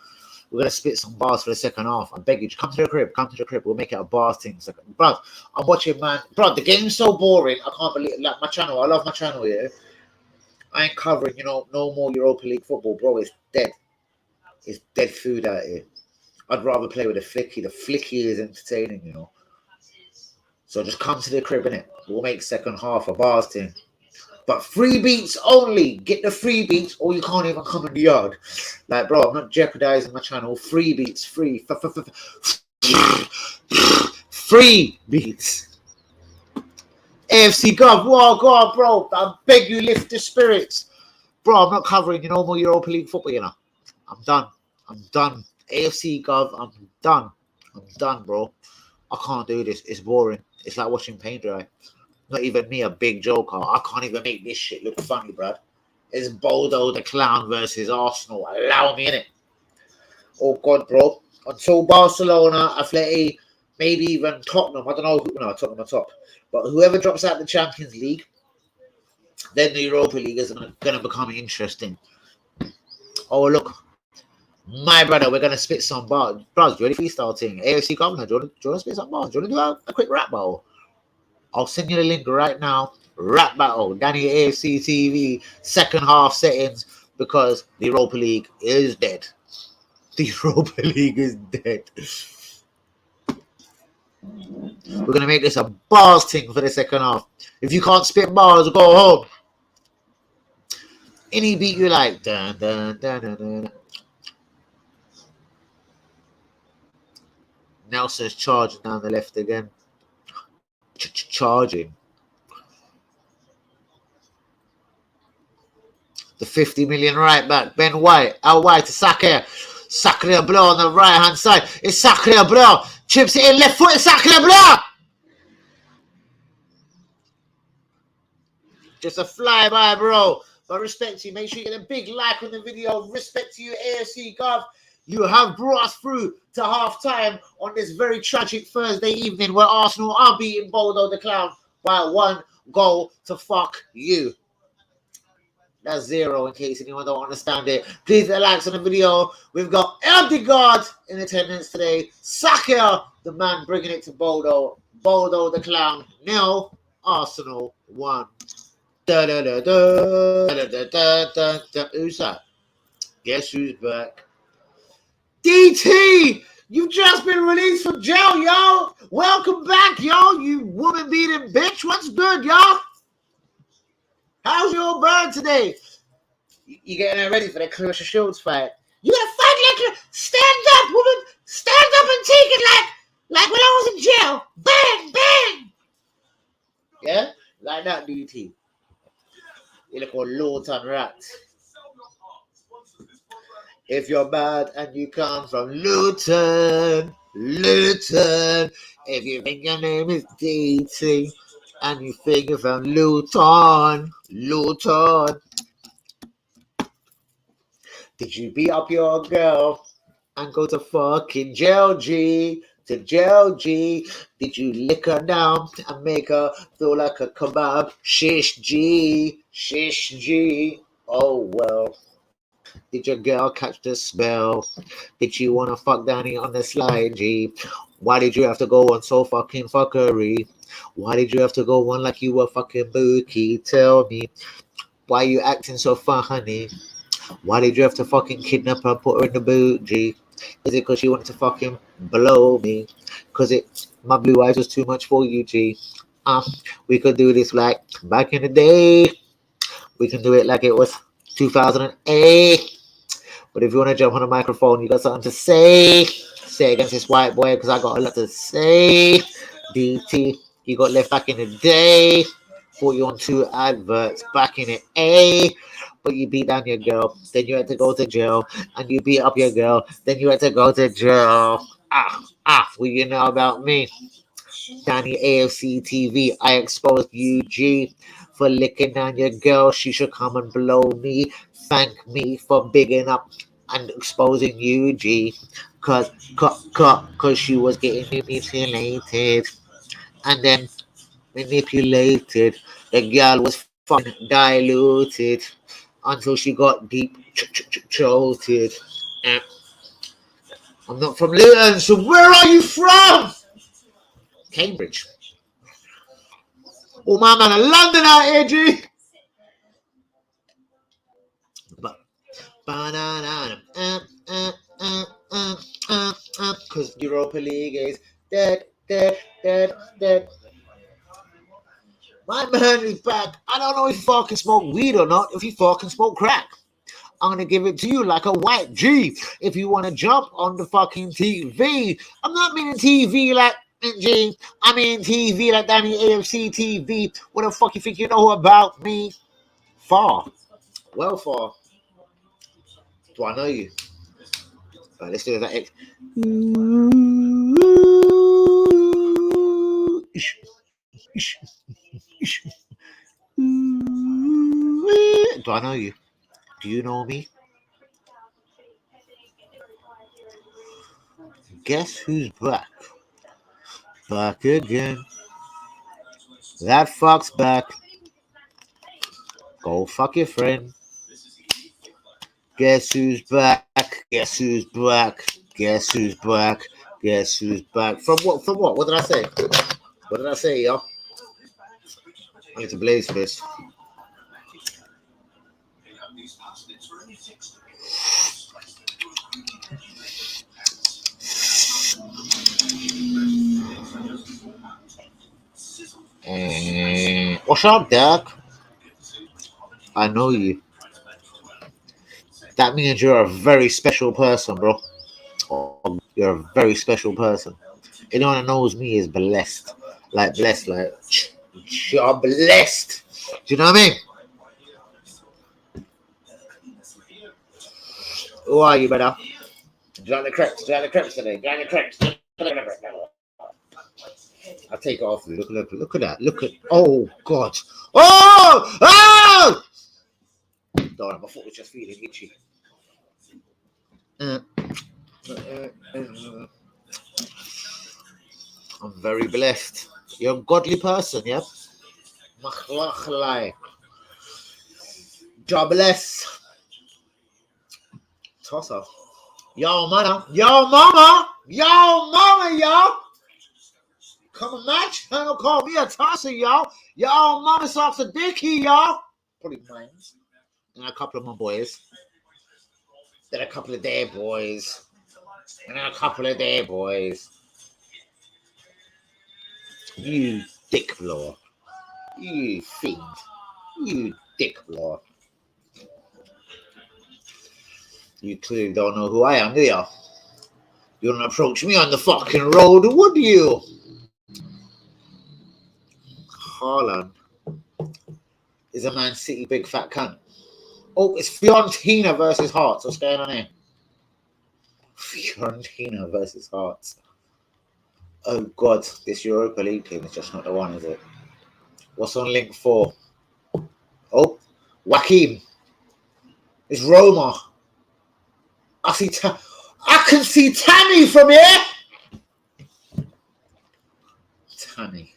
We're going to spit some bars for the second half. I'm begging you. Come to the crib. Come to the crib. We'll make it a bars thing. Bro, I'm watching, man. Bro, the game's so boring. I can't believe, like, my channel. I love my channel, yeah. I ain't covering, you know, no more Europa League football, bro. It's dead. It's dead food out here. I'd rather play with the flicky. The flicky is entertaining, you know. So just come to the crib, innit? We'll make second half a bars thing. But free beats only. Get the free beats or you can't even come in the yard. Like, bro, I'm not jeopardizing my channel. Free beats. Free. Free beats. AFC Gov, whoa, go on, bro. I beg you, lift the spirits. Bro, I'm not covering no more Europa League football, you know. I'm done. AFC Gov, I'm done, bro. I can't do this. It's boring. It's like watching paint dry. Not even me, a big joker. I can't even make this shit look funny, bruv. It's Bodo the Clown versus Arsenal. Allow me in it. Oh, God, bro. Until Barcelona, Atleti, maybe even Tottenham. I don't know. No, Tottenham are top. But whoever drops out the Champions League, then the Europa League is going to become interesting. Oh, look. My brother, we're going to spit some bars. Bros, do you ready freestyle thing? AFC Governor, do you want to spit some bars? Do you want to do a quick rap battle? I'll send you the link right now. Rap battle. Danny AFC TV. Second half settings. Because the Europa League is dead. The Europa League is dead. We're going to make this a bars thing for the second half. If you can't spit bars, go home. Any beat you like. Dun, dun, dun, dun, dun. Nelson's charging down the left again. Charging. The 50 million right back. Ben White. Out wide to Saka. Sacre Bleu on the right hand side. It's Sacre Bleu. Chips it in left foot. It's Sacre Bleu. Just a flyby, bro. But respect to you. Make sure you get a big like on the video. Respect to you, AFC Gov. You have brought us through to half time on this very tragic Thursday evening where Arsenal are beating Bodo the Clown by 1 goal to fuck you. That's 0 in case anyone don't understand it. Please hit likes on the video. We've got Eldegaard in attendance today. Saka, the man bringing it to Bodo. Bodo the Clown 0. Arsenal 1. Da, da, da, da, da, da, da, da, da. Who's that? Guess who's back? DT! You've just been released from jail, yo! Welcome back, yo! You woman-beating bitch! What's good, yo? How's your bird today? You getting ready for the Clarissa Shields fight? You gotta fight like stand up, woman! Stand up and take it like when I was in jail! Bang! Bang! Yeah? Like that, DT. You look all Lawton rat. If you're bad and you come from Luton, if you think your name is DT and you think you're from Luton, did you beat up your girl and go to fucking jail, G? To jail, G? Did you lick her down and make her feel like a kebab? Shish, G. Oh, well. Did your girl catch the spell? Did you want to fuck Danny on the slide, G? Why did you have to go on so fucking fuckery? Why did you have to go on like you were fucking Bookie? Tell me, why you acting so funny? Why did you have to fucking kidnap her and put her in the boot, G? Is it because you wanted to fucking blow me? Because my blue eyes was too much for you, G? We could do this like back in the day. We can do it like it was 2008. But if you want to jump on a microphone, you got something to say against this white boy, because I got a lot to say. DT, you got left back in the day. Put you on 2 adverts back in the A. But you beat down your girl, then you had to go to jail, and you beat up your girl, then you had to go to jail. What you know about me? Danny AFC TV, I exposed you, G, for licking down your girl. She should come and blow me. Thank me for bigging up and exposing you, G, cause she was getting manipulated, and then manipulated. The girl was fucking diluted until she got deep throated. I'm not from Luton, so where are you from? Cambridge. Oh, my man, a London out here, G. Because Europa League is dead. My man is back. I don't know if he fucking smoke weed or not, if he fucking smoke crack. I'm going to give it to you like a white G. If you want to jump on the fucking TV. I'm not meaning TV like G. I mean TV like Danny AFC TV. What the fuck you think you know about me? Far. Well far. Do I know you? Right, let's do that. Do I know you? Do you know me? Guess who's back? Back again. That fuck's back. Go fuck your friend. Guess who's back? Guess who's back? Guess who's back? Guess who's back? From what? From what? What did I say? What did I say, yo? I need to blaze this. What's up, Doc? I know you. That means you're a very special person, bro. You're a very special person. Anyone that knows me is blessed. Like blessed, like you're blessed. Do you know what I mean? Who are you, brother? Do you like the crepes? Do you like the crepes today? Do you like the crepes? I'll take it off. Look at that. Look at. Oh God. Oh! Oh! Darn, my foot was just feeling itchy. I'm very blessed. You're a godly person, yeah? Jobless. Tosser. Yo, mama. Yo, mama. Yo, mama, yo. Come on, match. Don't call me a tosser, yo. Yo, mama sucks a dick here, yo. Probably mine. And a couple of my boys. Then a couple of their boys. And then a couple of their boys. You dick blower. You fiend. You dick blower. You clearly don't know who I am, do you? You don't approach me on the fucking road, would you? Haaland is a Man City big fat cunt. Oh, it's Fiorentina versus Hearts. What's going on here? Fiorentina versus Hearts. Oh God, this Europa League team is just not the one, is it? What's on link 4? Oh, Joaquin. It's Roma. I can see Tammy from here. Tammy.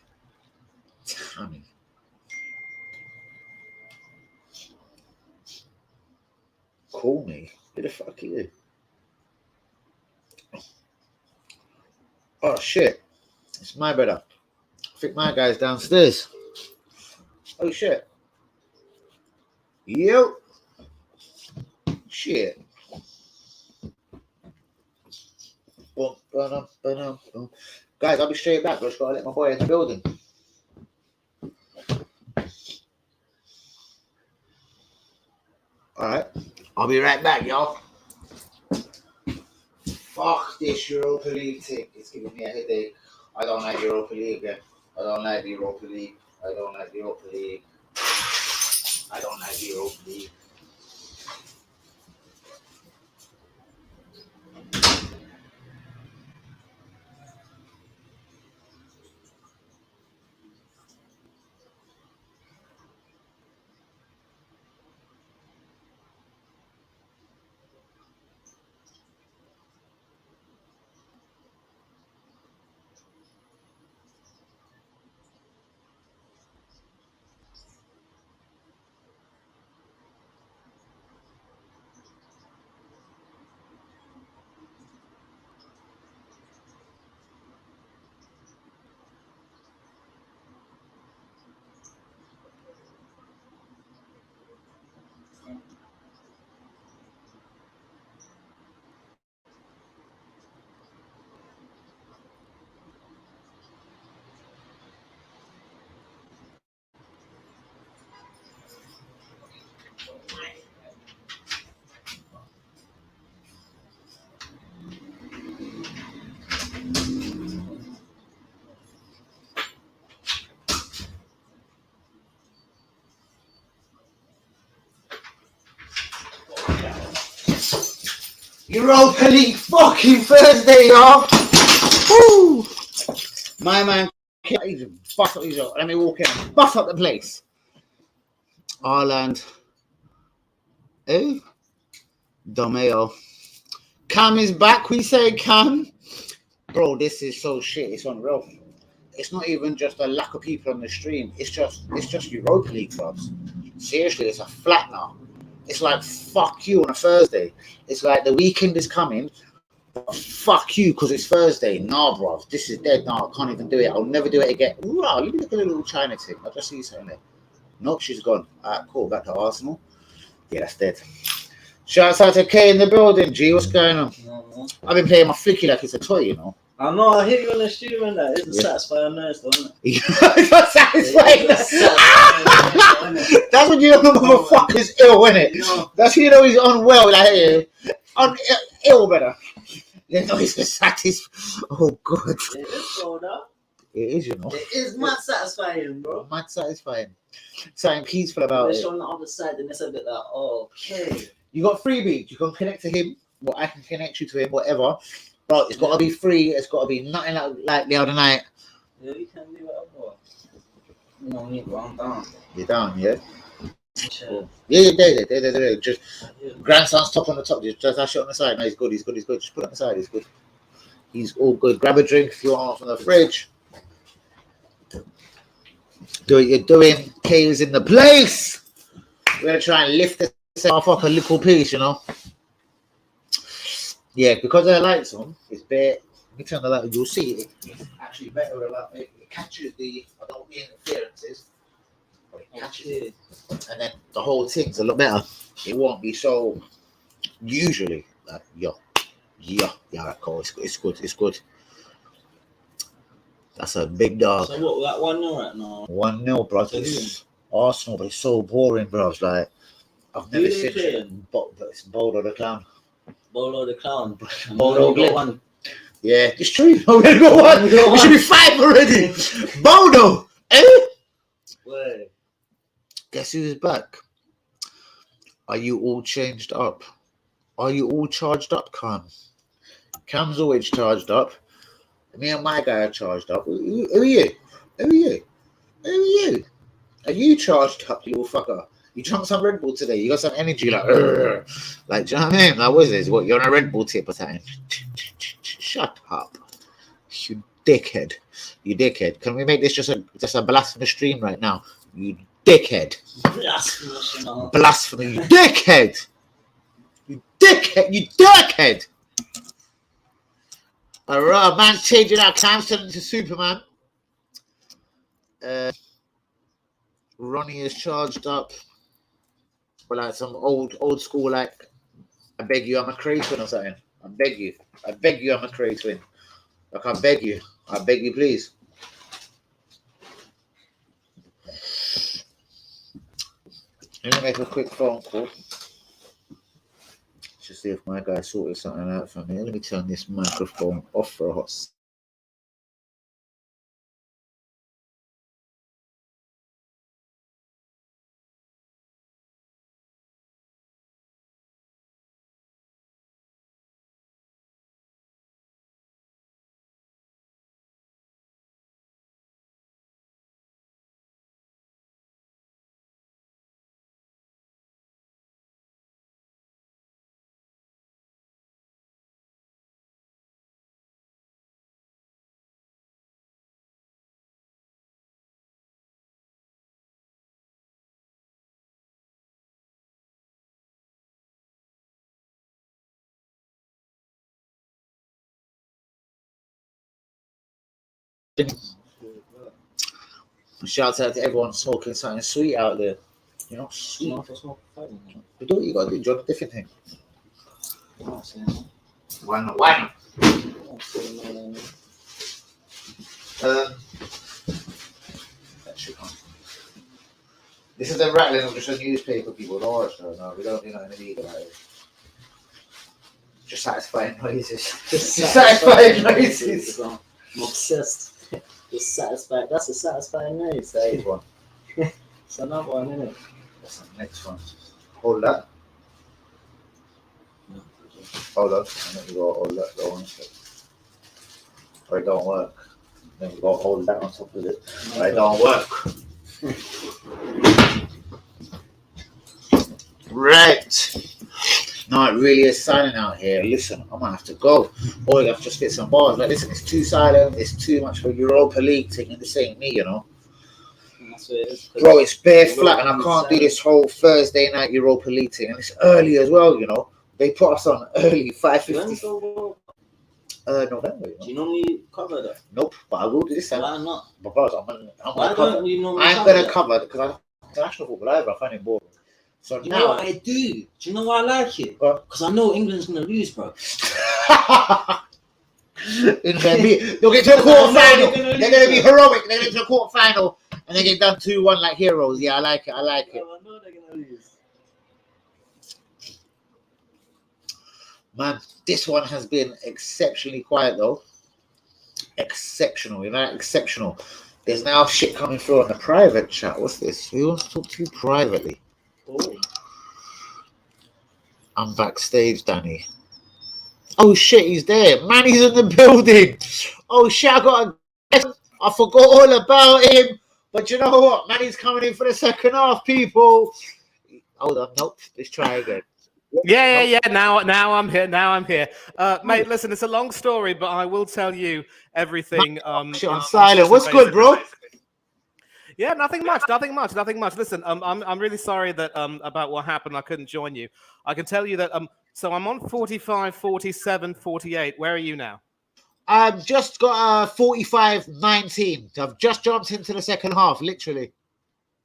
Call me. Who the fuck are you? Oh shit. It's my brother. I think my guy's downstairs. Oh shit. Yo. Shit. Guys, I'll be straight back. I just gotta let my boy in the building. Alright. I'll be right back, y'all. Fuck this Europa League thing. It's giving me a headache. I don't like Europa League. I don't like the Europa League. I don't like the Europa League. I don't like the Europa League. Europa League fucking Thursday, y'all. Woo! My man, he's bust up his. Let me walk in. Bust up the place. Ireland. Eh? Domeo. Cam is back. We say Cam. Bro, this is so shit. It's unreal. It's not even just a lack of people on the stream. It's just Europa League clubs. Seriously, it's a flat now. It's like fuck you on a Thursday. It's like the weekend is coming. Fuck you because it's Thursday. Nah, bro. This is dead now. I can't even do it. I'll never do it again. Ooh, let me look at the little China thing. I just see something there. Nope, she's gone. Alright, cool. Back to Arsenal. Yeah, that's dead. Shouts out to Kay in the building. G, what's going on? I've been playing my flicky like it's a toy, you know. I know, I hear you on the stream and that. It's a satisfying noise, though, isn't it? It's not satisfying. That's when you know the motherfucker's ill, isn't it? No. That's when you know he's unwell. Like, hey, ill, better. You know he's satisfying. Oh, God. It is, Bodo. It is, you know. It is mad satisfying, bro. Mad satisfying. Something peaceful about it. On the other side, and it's a bit like, oh, okay. You got freebies. You can connect to him. Well, I can connect you to him, whatever. Bro, it's got to be free. It's got to be nothing like the other night. Yeah, you can do whatever. You know me, bro. I'm down. You're down, yeah? Sure. Yeah, there. Just grandson's top on the top. Just that shit on the side. No, he's good. Just put it on the side. He's good. He's all good. Grab a drink if you want from the fridge. Do what you're doing. Kay's in the place. We're going to try and lift this off up a little piece, you know? Yeah, because the light's on, it's bare. Let me turn the light. You'll see it. It's actually better. It catches I don't mean interferences, but it catches it, and then the whole thing's a lot better. It won't be so. Usually, like cool. It's good. That's a big dog. So what? Like 1-0 right now. 1-0, bro. It's Arsenal, but it's so boring, bro. It's like I've never seen it. It's Bodo the clown. Bodo the clown. Bodo got one. Yeah, it's true. I'm gonna go one. We should be 5 already. Bodo, eh? Wait. Guess who's back? Are you all changed up? Are you all charged up, Cam? Cam's always charged up. Me and my guy are charged up. Who are you? Are you charged up, you little fucker? You drank some Red Bull today. You got some energy, like, do you know what I mean? Like, what is this? What, you're on a Red Bull tip or something? Shut up, you dickhead. Can we make this just a blasphemous stream right now? You dickhead. Blasphemy. You dickhead. You dickhead. Alright, man, changing our cam, turning into Superman. Ronnie is charged up. Or like some old school, like, I beg you, I'm a Cray twin or something. I beg you, I'm a Cray twin. Like, I beg you, please. Let me make a quick phone call. Just see if my guy sorted something out for me. Let me turn this microphone off for a hot second. Shout out to everyone smoking something sweet out there. You know, sweet. You do what you gotta do, John. Different thing. Why not? This is the rattling of just a newspaper, people. Don't worry, no, we don't do nothing illegal about it. Just satisfying noises. Satisfying noises. I'm obsessed. Just satisfied. That's a satisfying noise. Here's one. It's another one, isn't it? That's the next one. Hold that. Hold on. Let me go hold that one. Or it don't work. Then we go hold that on top of it. Or it don't work. Right. No, it really is silent out here. Listen, I might have to go. Or you have to just get some bars. Like, listen, it's too silent. It's too much for Europa League thing, and this ain't me, you know. That's what it is. Bro, it's bare flat, and I can't do this whole Thursday night Europa League thing, and it's early as well, you know. They put us on early, 5:50. November. Do you normally cover that? Nope, but I will do this time. Why not? Because Why don't you normally I'm going to cover because I don't international football either. I find it boring. So you now, know what I do? Do you know why I like it? Because I know England's going to lose, bro. They'll get to a quarter final. They're going to be heroic. They're going to get to a quarter final and they get done 2-1 like heroes. Yeah, I like it. I like it. I know they're going to lose. Man, this one has been exceptionally quiet though. Exceptional, you know, exceptional. There's now shit coming through on the private chat. What's this? Who wants to talk to you privately? Oh. I'm backstage, Danny. Oh shit, he's there. Man, he's in the building. Oh shit, I forgot all about him. But you know what? Man, he's coming in for the second half, people. Hold on, nope. Let's try again. Yeah. Now I'm here. Mate, listen, it's a long story, but I will tell you everything. I'm silent. What's good, bro? Yeah, nothing much. Listen, I'm really sorry that about what happened. I couldn't join you. I can tell you that so I'm on 45, 47, 48. Where are you now? I've just got 45-19. I've just jumped into the second half, literally.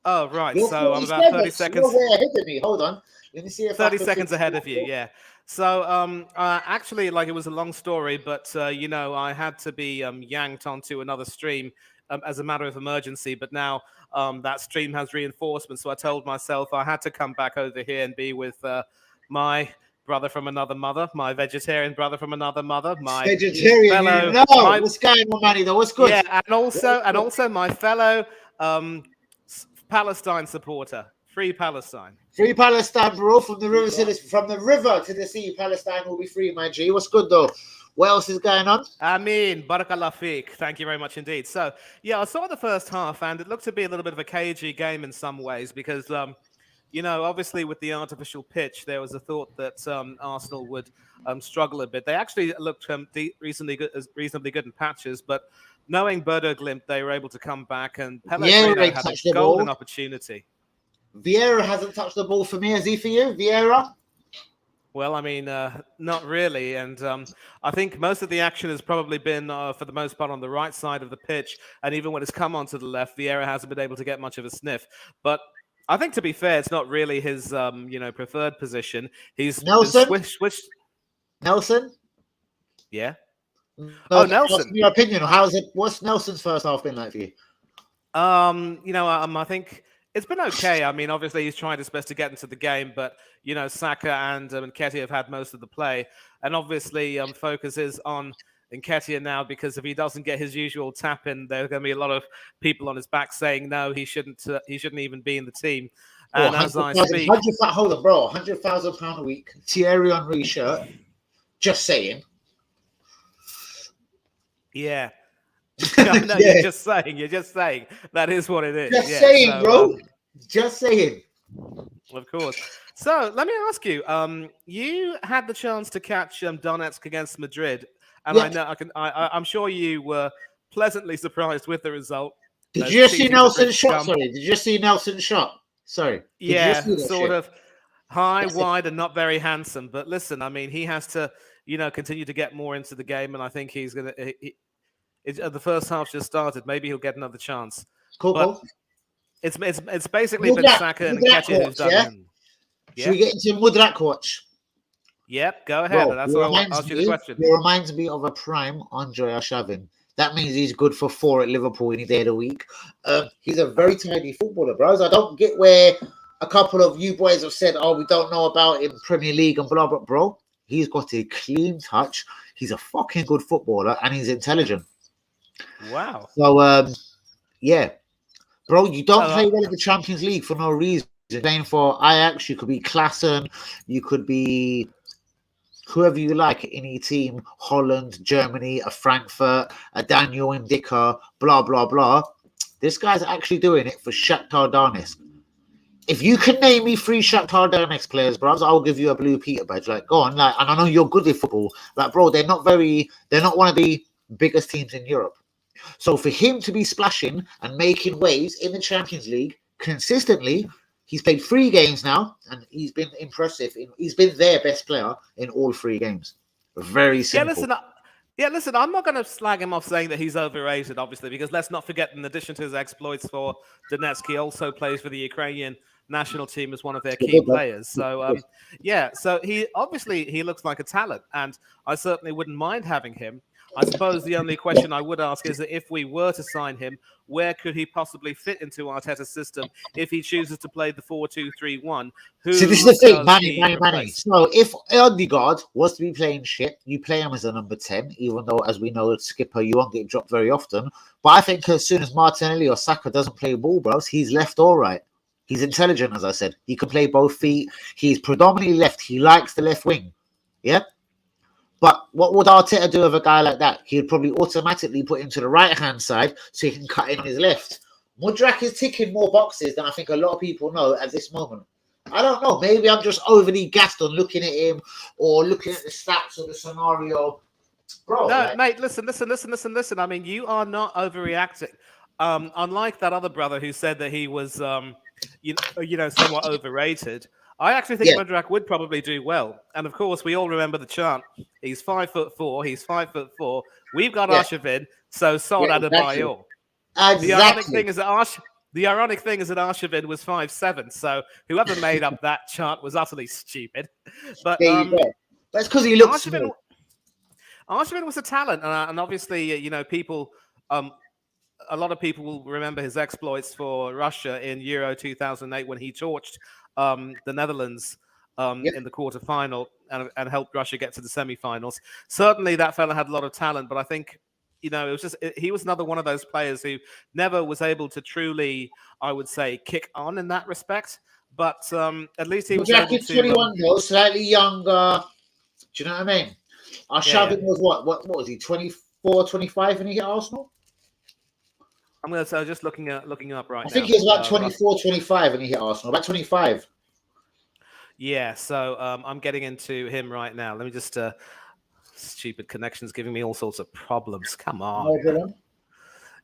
Oh, right. So I'm about 30 seconds. You're way ahead of me. Hold on. Let me see if 30 seconds ahead of you, yeah. So actually, like, it was a long story, but you know, I had to be yanked onto another stream as a matter of emergency. But now that stream has reinforcements, so I told myself I had to come back over here and be with my brother from another mother, my vegetarian brother from another mother, my vegetarian. Fellow, what's going on, Manny? Though, what's good? Yeah, and also my fellow Palestine supporter. Free Palestine. Free Palestine, bro. From the river to the sea, Palestine will be free, my G. What's good though? What else is going on? Ameen. Barakallah feek. Thank you very much indeed. So, yeah, I saw the first half and it looked to be a little bit of a cagey game in some ways because, you know, obviously with the artificial pitch, there was a thought that Arsenal would struggle a bit. They actually looked reasonably good in patches, but knowing Bodo Glimt, they were able to come back and Pellegrino had a golden opportunity. Vieira hasn't touched the ball for me, has he for you, Vieira? Well, I mean, not really. And I think most of the action has probably been, for the most part, on the right side of the pitch. And even when it's come onto the left, Vieira hasn't been able to get much of a sniff. But I think, to be fair, it's not really his, you know, preferred position. He's Nelson? Switched. Nelson? Yeah. No, Nelson. Your opinion, what's Nelson's first half been like for you? You know, I think it's been okay. I mean, obviously he's tried his best to get into the game, but you know, Saka and Nketiah have had most of the play, and obviously focus is on Nketiah now because if he doesn't get his usual tap in, there are going to be a lot of people on his back saying no, he shouldn't even be in the team. And as I speak, hold on, bro, £100,000 a week, Thierry Henry shirt. Just saying. Yeah. No, yeah. You're just saying. That is what it is. Just saying, bro. Just saying. Of course. So let me ask you. You had the chance to catch Donetsk against Madrid, and yes. I'm sure you were pleasantly surprised with the result. Did you see Nelson's shot? Sorry. Did you see Nelson's shot? Sorry. Yeah, sort of high, wide, and not very handsome. But listen, I mean, he has to, you know, continue to get more into the game, and I think he's gonna. The first half just started. Maybe he'll get another chance. Cool. It's basically been Saka and Nketiah who's done. Yeah? Should we get into Mudrak watch? Yep, go ahead. Bro, that's what I'll ask you the question. It reminds me of a prime Andre Arshavin. That means he's good for 4 at Liverpool any day of the week. He's a very tidy footballer, bros. I don't get where a couple of you boys have said, "Oh, we don't know about him Premier League and blah blah." Bro, he's got a clean touch. He's a fucking good footballer and he's intelligent. Wow. So, yeah, bro, you don't play well in the Champions League for no reason. You're playing for Ajax, you could be Klassen, you could be whoever you like, any team, Holland, Germany, a Frankfurt, a Daniel Indika, blah, blah, blah. This guy's actually doing it for Shakhtar Donetsk. If you can name me 3 Shakhtar Donetsk players, bros, I'll give you a Blue Peter badge. Like, go on. Like, and I know you're good at football. Like, bro, they're not one of the biggest teams in Europe. So for him to be splashing and making waves in the Champions League consistently, he's played 3 games now, and he's been impressive. He's been their best player in all 3 games. Very simple. Listen, I'm not going to slag him off saying that he's overrated, obviously, because let's not forget, in addition to his exploits for Donetsk, he also plays for the Ukrainian national team as one of their key players. So, so he looks like a talent, and I certainly wouldn't mind having him. I suppose the only question I would ask is that if we were to sign him, where could he possibly fit into Arteta's system if he chooses to play the 4-2-3-1? So this is the thing, Manny. So if Odegaard was to be playing shit, you play him as a number 10, even though, as we know, skipper, you won't get dropped very often. But I think as soon as Martinelli or Saka doesn't play ball, bros, he's left all right. He's intelligent, as I said. He can play both feet. He's predominantly left. He likes the left wing. Yeah? But what would Arteta do with a guy like that? He'd probably automatically put him to the right-hand side so he can cut in his left. Mudryk is ticking more boxes than I think a lot of people know at this moment. I don't know. Maybe I'm just overly gassed on looking at him or looking at the stats or the scenario. Bro, no, mate, listen. I mean, you are not overreacting. Unlike that other brother who said that he was, somewhat overrated. I actually think Mudryk would probably do well. And of course, we all remember the chant. He's 5'4". He's 5'4". We've got Arshavin, so sold out of by all. Exactly. The ironic thing is that Arshavin was 5'7". So whoever made up that chant was utterly stupid. But that's because he looks small. Arshavin was a talent, and obviously, people. A lot of people will remember his exploits for Russia in Euro 2008 when he torched the Netherlands in the quarterfinal and helped Russia get to the semifinals. Certainly, that fella had a lot of talent, but I think he was another one of those players who never was able to truly, I would say, kick on in that respect. But at least he was able to. 21 though, slightly younger. Do you know what I mean? Arshavin was what was he? 24, 25 when he hit Arsenal. I'm going to say, just looking up right now. I think he was about 24, 25 when he hit Arsenal. About 25. Yeah, so I'm getting into him right now. Let me just... stupid connections giving me all sorts of problems. Come on.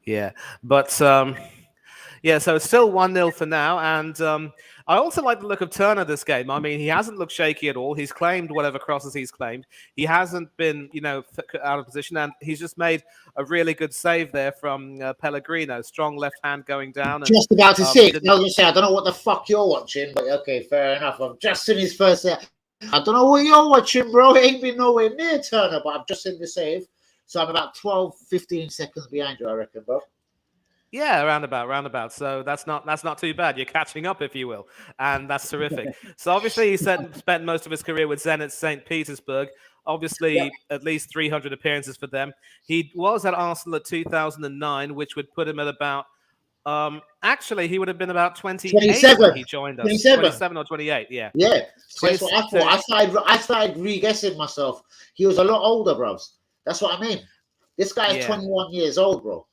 Yeah, but... so it's still 1-0 for now. And I also like the look of Turner this game. I mean, he hasn't looked shaky at all. He's claimed whatever crosses he's claimed. He hasn't been, out of position. And he's just made a really good save there from Pellegrino. Strong left hand going down. Just about to say, I don't know what the fuck you're watching, but okay, fair enough. I've just seen his first set. I don't know what you're watching, bro. It ain't been nowhere near Turner, but I've just seen the save. So I'm about 12, 15 seconds behind you, I reckon, bro. Yeah, roundabout. So that's not too bad. You're catching up, if you will, and that's terrific. So obviously he spent most of his career with Zenit St. Petersburg. Obviously, at least 300 appearances for them. He was at Arsenal at 2009, which would put him at about. Actually, he would have been about 27 when he joined us. 27 or 28. Yeah. Yeah. That's what I thought. I started re-guessing myself. He was a lot older, bros. That's what I mean. This guy is 21 years old, bro.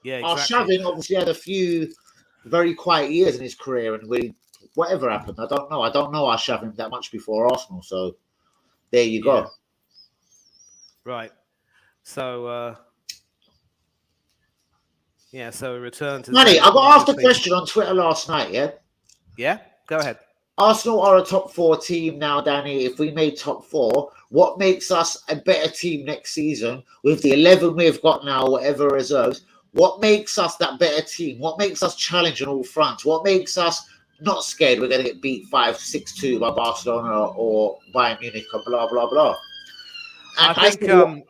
Yeah, exactly. Arshavin obviously had a few very quiet years in his career, and whatever happened, I don't know. I don't know Arshavin that much before Arsenal, so there you go. Right. So, so return to... Manny, I got asked a question on Twitter last night, yeah? Yeah? Go ahead. Arsenal are a top 4 team now, Danny. If we made top 4, what makes us a better team next season with the 11 we've got now, whatever reserves? What makes us that better team? What makes us challenge on all fronts? What makes us not scared we're going to get beat 5-6-2 by Barcelona or Bayern Munich or blah, blah, blah? And I think... Go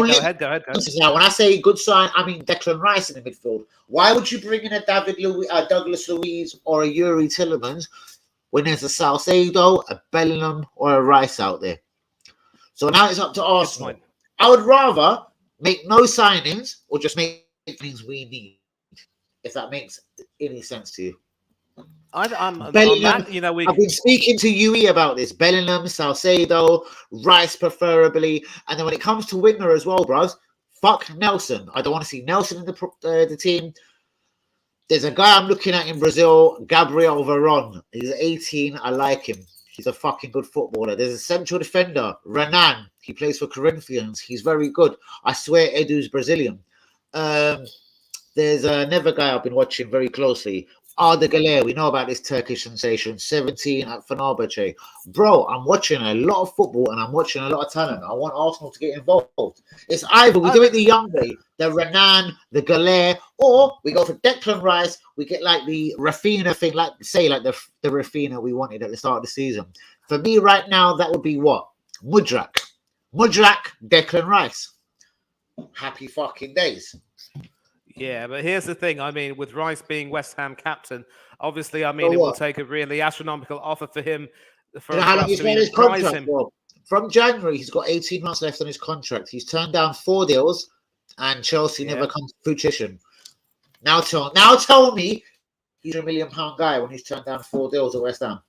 ahead. Now, when I say good sign, I mean Declan Rice in the midfield. Why would you bring in a Douglas Luiz or a Yuri Tillemans when there's a Salcedo, a Bellingham, or a Rice out there? So now it's up to Arsenal. I would rather make no signings or just make things we need, if that makes any sense to you. I'm on Bellingham. that. You know, I've been speaking to UE about this. Bellingham, Salcedo, Rice preferably. And then when it comes to Whitmer as well, bros, fuck Nelson. I don't want to see Nelson in the team. There's a guy I'm looking at in Brazil, Gabriel Veron. He's 18. I like him. He's a fucking good footballer. There's a central defender, Renan. He plays for Corinthians. He's very good. I swear Edu's Brazilian. There's another guy I've been watching very closely. Arda Güler. We know about this Turkish sensation. 17 at Fenerbahce. Bro, I'm watching a lot of football and I'm watching a lot of talent. I want Arsenal to get involved. It's either we do it the young way, the Renan, the Güler, or we go for Declan Rice. We get like the Rafinha thing, like the Rafinha we wanted at the start of the season. For me right now, that would be what? Mudrak, Declan Rice. Happy fucking days. Yeah, but here's the thing. I mean, with Rice being West Ham captain, obviously, I mean, it will take a really astronomical offer for him. For how long he's got his contract, him. bro? From January, he's got 18 months left on his contract. He's turned down 4 deals, and Chelsea never comes to fruition. Now tell me he's a £1 million guy when he's turned down 4 deals at West Ham.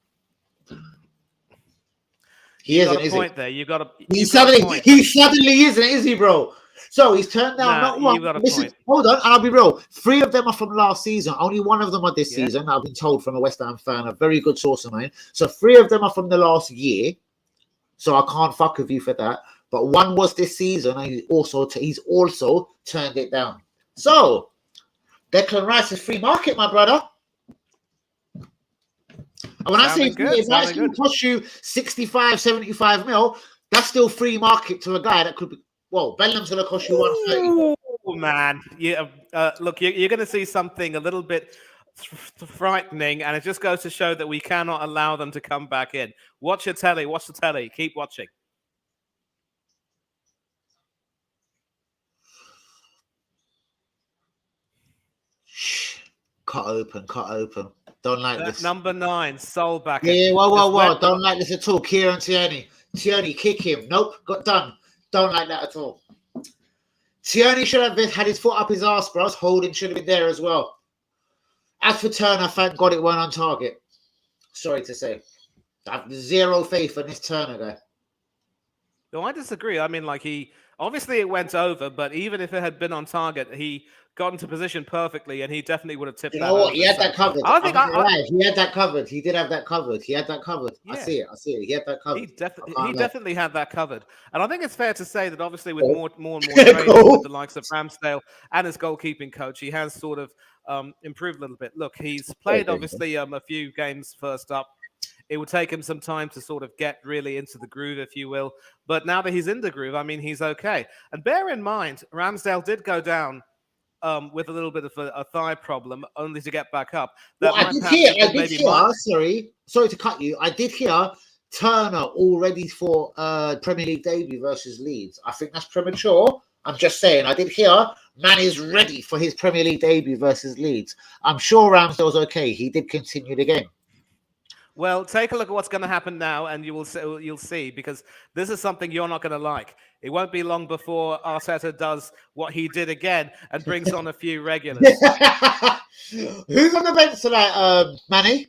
He isn't, is he? There. You got a. He suddenly isn't, is he, bro? So he's turned down not one. Listen, hold on, and I'll be real. 3 of them are from last season. Only 1 of them are this season. I've been told from a West Ham fan, a very good source of mine. So 3 of them are from the last year. So I can't fuck with you for that. But 1 was this season, and he's also turned it down. So Declan Rice is free market, my brother. And when I say if that's going to cost you 65, 75 mil, that's still free market to a guy that could be. Well, Bellingham's going to cost you 130. Oh man, yeah. Look, you're going to see something a little bit frightening, and it just goes to show that we cannot allow them to come back in. Watch your telly. Watch the telly. Keep watching. Cut open. Don't like this. Number 9, Solbakken. Yeah, whoa. Don't like this at all. Kieran Tierney, kick him. Nope, got done. Don't like that at all. Tierney should have had his foot up his arse, bros. Holding should have been there as well. As for Turner, thank God it weren't on target. Sorry to say. I have 0 faith in this Turner guy. No, I disagree. I mean, like obviously it went over, but even if it had been on target, he got into position perfectly, and he definitely would have tipped that. You know what? Over, he had that covered. He had that covered. He did have that covered. He had that covered. Yeah. I see it. He had that covered. He definitely had that covered. And I think it's fair to say that obviously with more and more training with the likes of Ramsdale and his goalkeeping coach, he has sort of improved a little bit. Look, he's played obviously a few games first up. It would take him some time to sort of get really into the groove, if you will. But now that he's in the groove, I mean, he's okay. And bear in mind, Ramsdale did go down with a little bit of a thigh problem, only to get back up. I did hear, sorry to cut you. I did hear Turner all ready for Premier League debut versus Leeds. I think that's premature. I'm just saying. I did hear man is ready for his Premier League debut versus Leeds. I'm sure Ramsdale's okay. He did continue the game. Well, take a look at what's going to happen now, and you'll see, because this is something you're not going to like. It won't be long before Arteta does what he did again and brings on a few regulars. Who's on the bench tonight, Manny?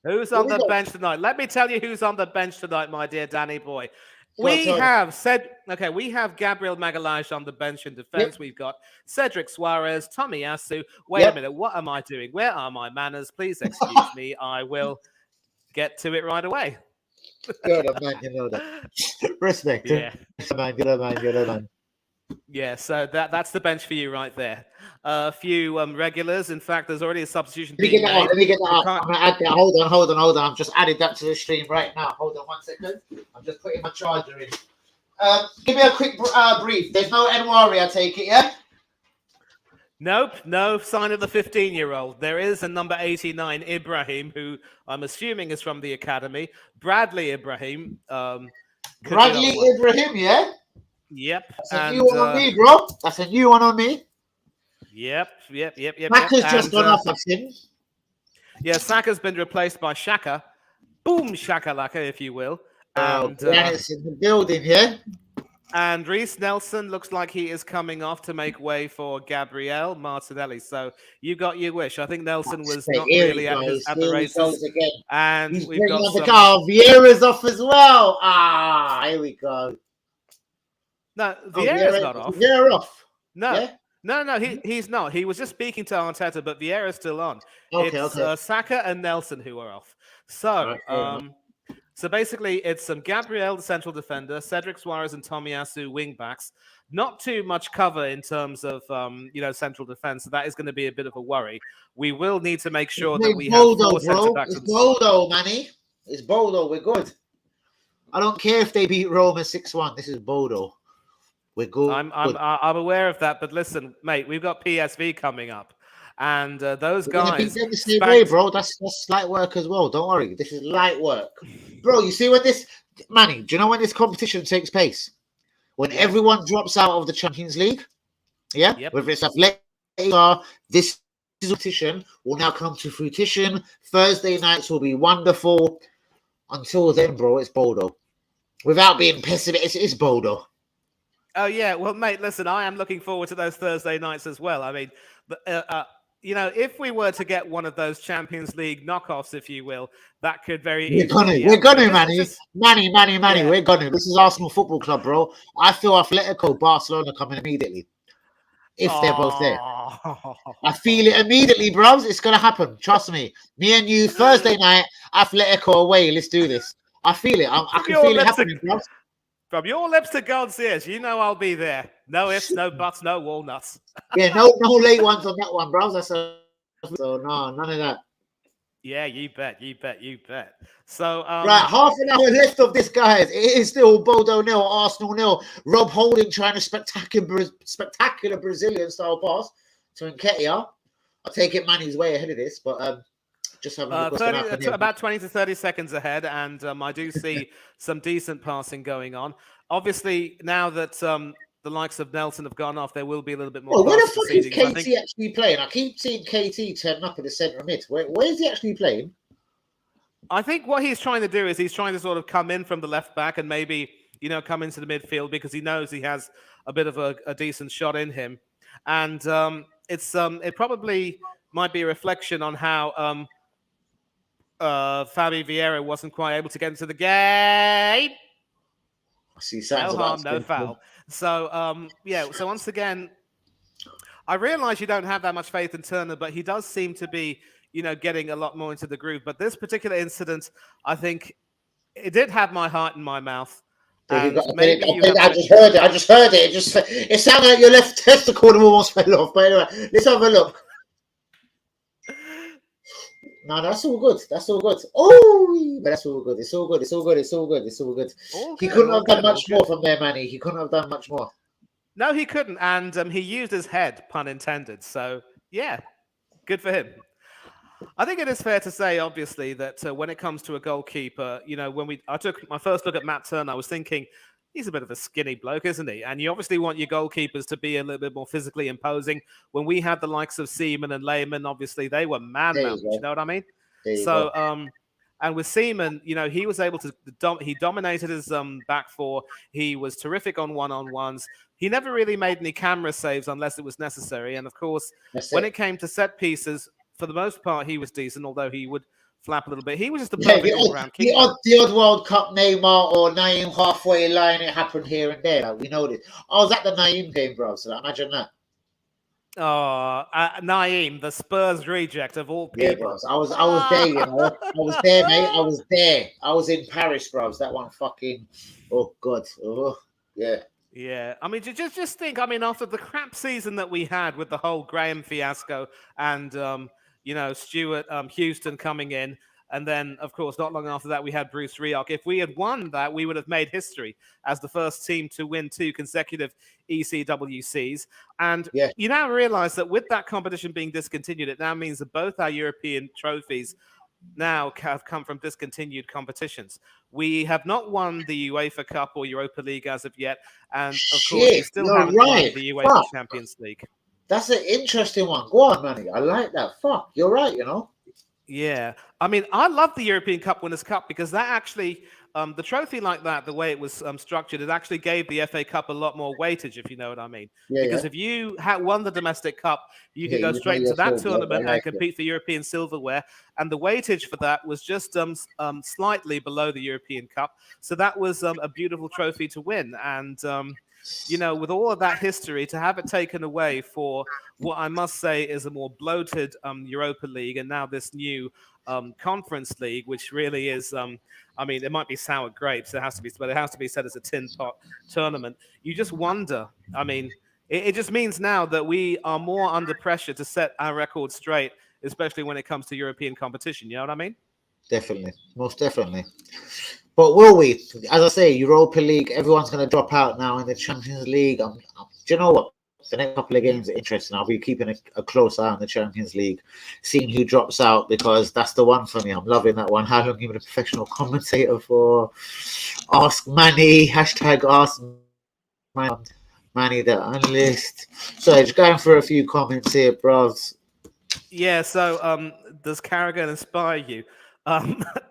Who's on the bench tonight? Let me tell you who's on the bench tonight, my dear Danny boy. We have Gabriel Magalhaes on the bench in defense. Yep. We've got Cedric Suarez, Tomiyasu. Wait a minute, what am I doing? Where are my manners? Please excuse me. I will get to it right away. Good, man, you know that. Respect. Yeah. Good man. Yeah, so that's the bench for you right there. A few regulars. In fact, there's already a substitution being made. Let me get that up. I'm going to add that. Hold on. I've just added that to the stream right now. Hold on 1 second. I'm just putting my charger in. Give me a quick brief. There's no Enwari, I take it, yeah? Nope, no sign of the 15-year-old. There is a number 89, Ibrahim, who I'm assuming is from the academy. Bradley Ibrahim. Ibrahim, yeah? Yep. That's a new one on me, bro. That's a new one on me. Yep. Saka's just gone off, I've seen. Yeah, Saka's been replaced by Xhaka. Boom, Shakalaka, if you will. And it's in the building, yeah? And Reece Nelson looks like he is coming off to make way for Gabriel Martinelli. So you got your wish. I think Nelson was not Here really he at goes. the Here he races. goes again. And He's we've bringing got on the some. car. Vieira's off as well. Here we go. No, Oh, Vieira's not off. Vieira off. No. Yeah? No, he's not. He was just speaking to Arteta, but Vieira's still on. Okay, It's Saka and Nelson who are off. So, Right, so basically, it's Gabriel, the central defender, Cedric Suarez and Tomiyasu wing backs. Not too much cover in terms of central defense. So that is going to be a bit of a worry. We will need to make sure that we have Bodo, four centre bro. backs. It's Bodo, Manny. It's Bodo. We're good. I don't care if they beat Roma 6-1. This is Bodo. We're good. I'm aware of that, but listen, mate, we've got PSV coming up, and those guys. The same way, bro. That's light work as well. Don't worry. This is light work, bro. You see when this, Manny? Do you know when this competition takes place? When everyone drops out of the Champions League, yeah. Yep. Whether it's Athletic, this competition will now come to fruition. Thursday nights will be wonderful. Until then, bro, it's Bodo. Without being pessimistic, it's Bodo. Oh yeah, well, mate, listen, I am looking forward to those Thursday nights as well. I mean, if we were to get one of those Champions League knockoffs, if you will, that could We're gonna, Manny. Yeah. We're gonna. This is Arsenal Football Club, bro. I feel Atletico, Barcelona coming immediately. If they're both there. I feel it immediately, bros. It's gonna happen. Trust me. Me and you, Thursday night, Atletico away. Let's do this. I feel it. I can feel it happening, bros. From your lips to God's ears, you know I'll be there. No ifs, no buts, no walnuts. Yeah, no late ones on that one, bros. So no, none of that. Yeah, you bet. So right, half an hour left of this, guys. It is still Bodo 0, Arsenal 0. Rob Holding trying a spectacular Brazilian style pass to Nketiah. I take it Manny's way ahead of this, but just having a look about 20 to 30 seconds ahead, and I do see some decent passing going on. Obviously, now that the likes of Nelson have gone off, there will be a little bit more. Where the fuck is KT actually playing? I keep seeing KT turn up in the centre mid. Where is he actually playing? I think what he's trying to do is he's trying to sort of come in from the left back and maybe come into the midfield because he knows he has a bit of a decent shot in him, and it probably might be a reflection on how Fabi Vieira wasn't quite able to get into the game. I see no harm, no foul. So, so once again, I realize you don't have that much faith in Turner, but he does seem to be, getting a lot more into the groove. But this particular incident, I think it did have my heart in my mouth. I just heard it. It sounded like your left testicle almost fell off. But anyway, let's have a look. No, that's all good. Oh, but that's all good. It's all good. He couldn't have done much more from there, Manny. He couldn't have done much more. No, he couldn't. And he used his head, pun intended. So, yeah, good for him. I think it is fair to say, obviously, that when it comes to a goalkeeper, when I took my first look at Matt Turner, I was thinking, he's a bit of a skinny bloke, isn't he? And you obviously want your goalkeepers to be a little bit more physically imposing. When we had the likes of Seaman and Lehmann, obviously they were man-mounted. You know what I mean? So, and with Seaman, he was able to he dominated his back four. He was terrific on one-on-ones. He never really made any camera saves unless it was necessary. And of course, when it came to set pieces, for the most part, he was decent, although he would flap a little bit. He was just a perfect all-round keeper. The odd World Cup Neymar or Naeem halfway line, it happened here and there. Like, we know this. I was at the Naeem game, bro, so imagine that. Oh, Naeem, the Spurs reject of all people. Yeah, bros. I was there, I was there, mate. I was there. I was in Paris, bros. That one fucking, oh, God. Oh, yeah. Yeah, I mean, just think. I mean, after the crap season that we had with the whole Graham fiasco and Stuart Houston coming in, and then of course not long after that we had Bruce Rioch. If we had won that, we would have made history as the first team to win 2 consecutive ECWCs. And you now realize that with that competition being discontinued, it now means that both our European trophies now have come from discontinued competitions. We have not won the UEFA Cup or Europa League as of yet, and of course we still haven't won the UEFA Champions League. That's an interesting one. Go on, Manny. I like that. You're right, Yeah. I mean, I love the European Cup Winners' Cup because that actually the trophy like that, the way it was structured, it actually gave the FA Cup a lot more weightage, if you know what I mean. Yeah, Because yeah. if you had won the domestic cup, you Yeah, could go you know straight into that yourself. Yeah, tournament I and like it. compete for European silverware. And the weightage for that was just slightly below the European Cup. So that was a beautiful trophy to win. And with all of that history, to have it taken away for what I must say is a more bloated Europa League, and now this new Conference League, which really is, I mean, it might be sour grapes, it has to be, but it has to be said as a tin pot tournament. You just wonder. I mean, it just means now that we are more under pressure to set our record straight, especially when it comes to European competition. You know what I mean? Definitely, most definitely. But will we? As I say, Europa League, everyone's going to drop out now in the Champions League. Do you know what? The next couple of games are interesting. I'll be keeping a close eye on the Champions League, seeing who drops out, because that's the one for me. I'm loving that one. How long have you been a professional commentator for? Ask Manny, hashtag Ask Manny the analyst. So just going through a few comments here, bros. Yeah. So, does Carragher inspire you?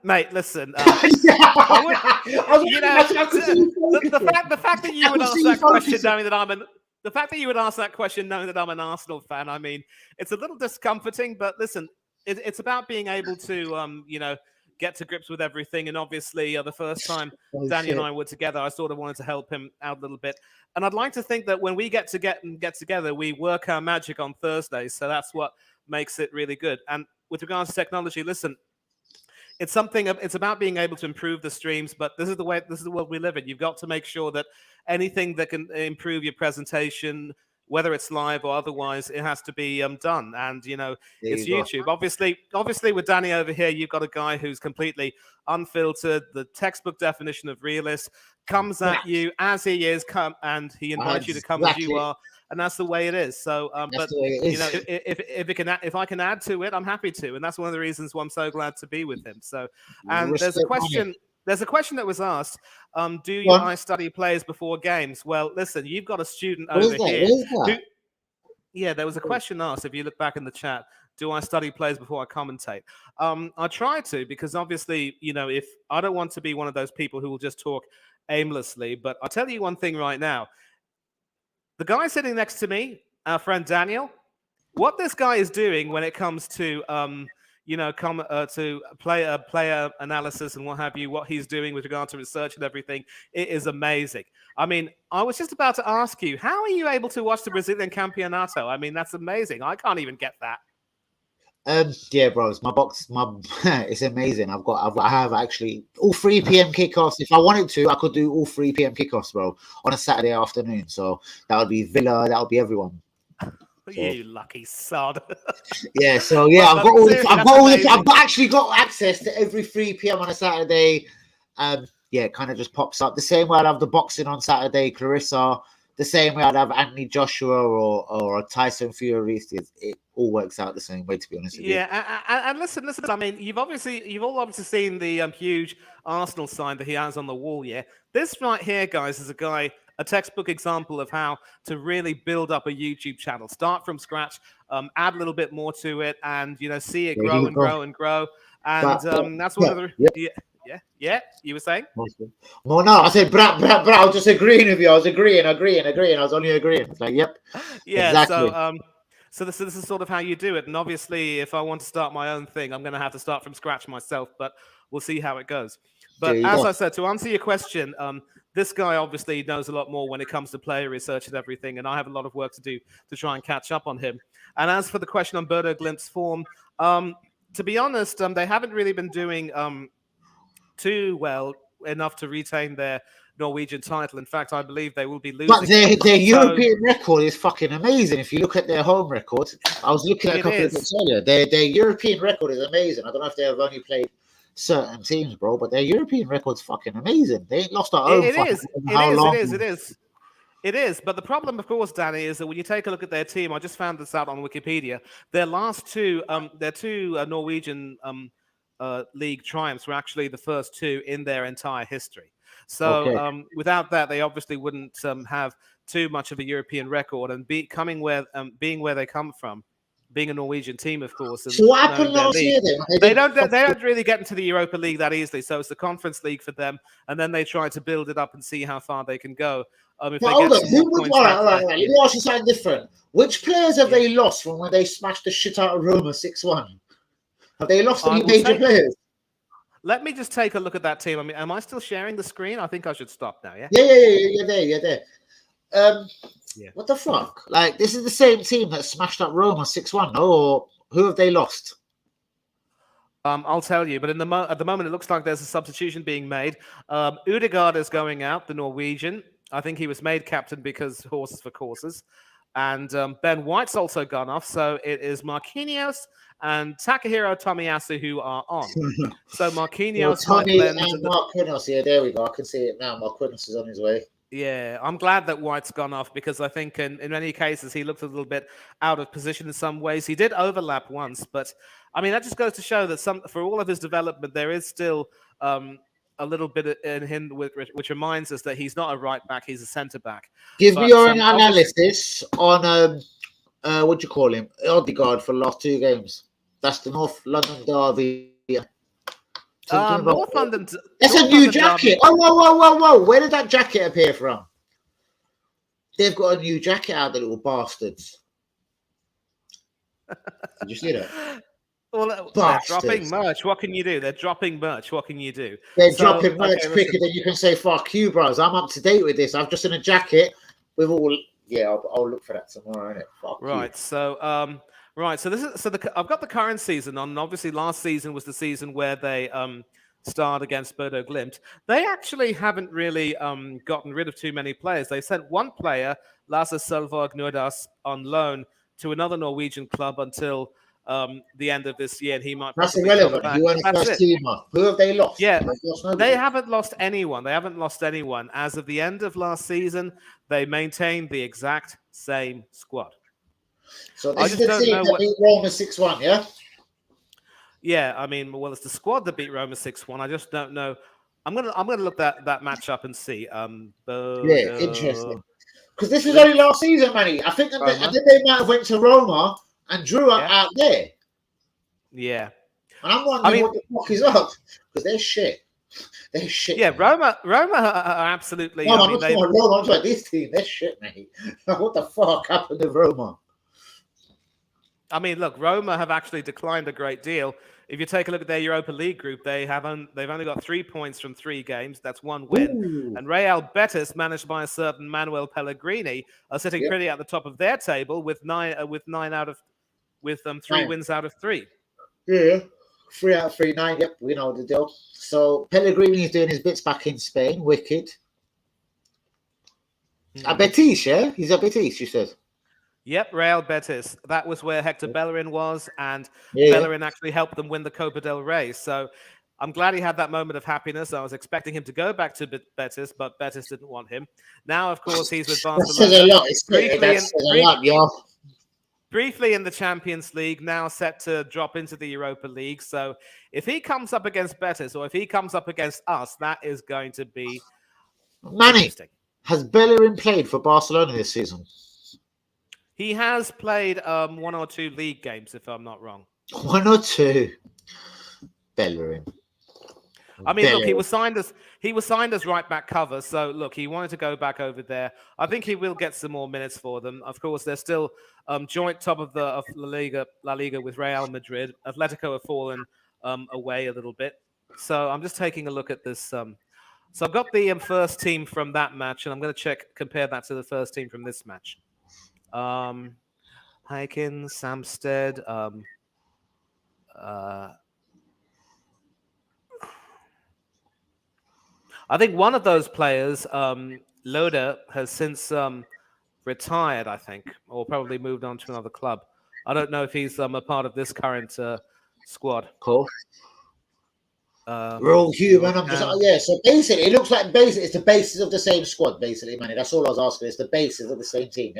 Mate, listen. I would, was you wondering, know, I could see you the fact that you I would could ask see you that question focusing. knowing that the fact that you would ask that question knowing that I'm an Arsenal fan, I mean, it's a little discomforting. But listen, it's about being able to, get to grips with everything. And obviously, the first time Oh Danny and shit. I were together, I sort of wanted to help him out a little bit. And I'd like to think that when we get together, we work our magic on Thursdays. So that's what makes it really good. And with regards to technology, listen, it's about being able to improve the streams, but this is the world we live in. You've got to make sure that anything that can improve your presentation, whether it's live or otherwise, it has to be done. And There it's you go. YouTube. Obviously with Danny over here, you've got a guy who's completely unfiltered, the textbook definition of realist, comes at you as he is, and he invites you to come as you Exactly. are, and that's the way it is. So That's but the way it is. if I can add to it, I'm happy to, and that's one of the reasons why I'm so glad to be with him. So, and there's a Respect money. question. There's a question that was asked. Do Go I on. study players before games? Well, listen, you've got a student What is over that? here What is who. that? Yeah, there was a question asked. If you look back in the chat, do I study players before I commentate? I try to, because obviously, if I don't want to be one of those people who will just talk aimlessly. But I'll tell you one thing right now. The guy sitting next to me, our friend Daniel, what this guy is doing when it comes to to player analysis and what have you, what he's doing with regard to research and everything, it is amazing. I mean, I was just about to ask you, how are you able to watch the Brazilian Campeonato? I mean, that's amazing. I can't even get that. Yeah, bros, it's amazing. I have actually all 3 p.m. kickoffs. If I wanted to, I could do all 3 p.m. kickoffs, bro, on a Saturday afternoon. So that would be Villa, that would be everyone. So, you lucky sod. yeah, so yeah, But seriously, that's amazing. I've actually got access to every 3 p.m. on a Saturday. Yeah, it kind of just pops up. The same way I'd have the boxing on Saturday, Clarissa. The same way I'd have Anthony Joshua or Tyson Fury. It all works out the same way, to be honest with you. Yeah, and listen. I mean, you've all obviously seen the huge Arsenal sign that he has on the wall. Yeah, this right here, guys, is a textbook example of how to really build up a YouTube channel. Start from scratch, add a little bit more to it, and see it There grow you and go. grow and grow. And that's one of the yeah. You were saying? Well, no, I said, bra. I was just agreeing with you. I was agreeing. I was only agreeing. It's like, yep. Yeah. Exactly. So this is sort of how you do it. And obviously, if I want to start my own thing, I'm going to have to start from scratch myself. But we'll see how it goes. But as I said, to answer your question, this guy obviously knows a lot more when it comes to player research and everything, and I have a lot of work to do to try and catch up on him. And as for the question on Bodo Glimt's form, to be honest, they haven't really been doing too well enough to retain their Norwegian title. In fact, I believe they will be losing. But their European record is fucking amazing. If you look at their home record, I was looking at a couple of bits earlier. Their European record is amazing. I don't know if they have only played certain teams, bro, but their European record's fucking amazing. They ain't lost at home. It is. But the problem, of course, Danny, is that when you take a look at their team, I just found this out on Wikipedia. Their last two, Norwegian league triumphs were actually the first two in their entire history. So without that, they obviously wouldn't have too much of a European record. And being where they come from, being a Norwegian team, of course. And So what knowing happened their last league. year then? They don't really get into the Europa League that easily. So it's the Conference League for them, and then they try to build it up and see how far they can go. If But they hold get on, some more who would? points, All right, that- all right, that- all right. yeah. Let me ask you something different. Which players have Yeah. they lost from when they smashed the shit out of Roma 6-1? Have they lost I any will major say- players? Let me just take a look at that team. I mean, am I still sharing the screen? I think I should stop now. Yeah. Yeah, you're there. Yeah. What the fuck? Like, this is the same team that smashed up Roma 6-1, or who have they lost? I'll tell you, but at the moment, it looks like there's a substitution being made. Udegaard is going out, the Norwegian. I think he was made captain because horses for courses. And Ben White's also gone off. So it is Marquinhos and Takahiro Tomiyasu who are on. So Marquinhos might Tommy lend and Marquinhos. Yeah, there we go. I can see it now. Marquinhos is on his way. Yeah, I'm glad that White's gone off because I think in many cases he looked a little bit out of position in some ways. He did overlap once, but I mean that just goes to show that for all of his development, there is still a little bit in him which reminds us that he's not a right back; he's a centre back. Give But, me your obviously- analysis on what do you call him? Odegaard for the last 2 games. That's the North London derby. North London. It's a North new London jacket. derby- Whoa. Where did that jacket appear from? They've got a new jacket out, the little bastards. Did you see that? Well, they're Bastards. dropping merch. What can you do? They're dropping merch. What can you do? They're So, dropping merch okay, quicker listen. than you can say fuck you, bros. I'm up to date with this. I've just in a jacket with all. Yeah, I'll look for that tomorrow, innit? Fuck Right. you. So, so this is I've got the current season on. And obviously, last season was the season where they starred against Bodo Glimt. They actually haven't really gotten rid of too many players. They sent one player, Lasse Sølvåg Nordas, on loan to another Norwegian club until the end of this year, and he might That's possibly come irrelevant. back. He won the That's first it. teamer. Who have they lost? Yeah, They've lost nobody. They haven't lost anyone. They haven't lost anyone. As of the end of last season, they maintained the exact same squad. So I this is just the don't team know that what- beat Roma 6-1, yeah? Yeah, I mean, well, it's the squad that beat Roma 6-1. I just don't know. I'm gonna look that match up and see. Yeah, interesting. Because this was only last season, Manny. I think Roma. they might have went to Roma and drew Yeah. out there. Yeah, And I'm wondering I mean- what the fuck is up. Because they're shit. They're shit. yeah. mate. Roma are absolutely. No, I I'm mean, not talking about Roma. I'm talking about this team. They're shit, mate. What the fuck happened to Roma? look, Roma have actually declined a great deal. If you take a look at their Europa League group, they've only got 3 points from 3 games. That's 1 win. Ooh. And Real Betis, managed by a certain Manuel Pellegrini, are sitting Yep. pretty at the top of their table with 3 Nine. wins out of 3. Yeah. 3 out of 3, 9. Yep, we know the deal. So Pellegrini is doing his bits back in Spain. Wicked. At Betis, yeah? He's at Betis, you said. Yep, Real Betis. That was where Hector Bellerin was, and Yeah. Bellerin actually helped them win the Copa del Rey. So I'm glad he had that moment of happiness. I was expecting him to go back to Betis, but Betis didn't want him. Now, of course, he's with That says a Barcelona. lot. It's Briefly that in- says a lot, yo. Briefly in the Champions League, now set to drop into the Europa League. So if he comes up against Betis, or if he comes up against us, that is going to be Manny, interesting. has Bellerin played for Barcelona this season? He has played 1 or 2 league games, if I'm not wrong. 1 or 2. Bellerin. I mean, look, he Bellerin. was signed as right back cover. So look, he wanted to go back over there. I think he will get some more minutes for them. Of course, they're still joint top of La Liga with Real Madrid. Atletico have fallen away a little bit. So I'm just taking a look at this. So I've got the first team from that match, and I'm going to compare that to the first team from this match. Hyken, Samsted. I think one of those players, Loda, has since retired, I think, or probably moved on to another club. I don't know if he's a part of this current squad. Cool. We're all human. I'm just yeah. So basically, it looks like it's the basis of the same squad. Basically, Manny. That's all I was asking. It's the basis of the same team.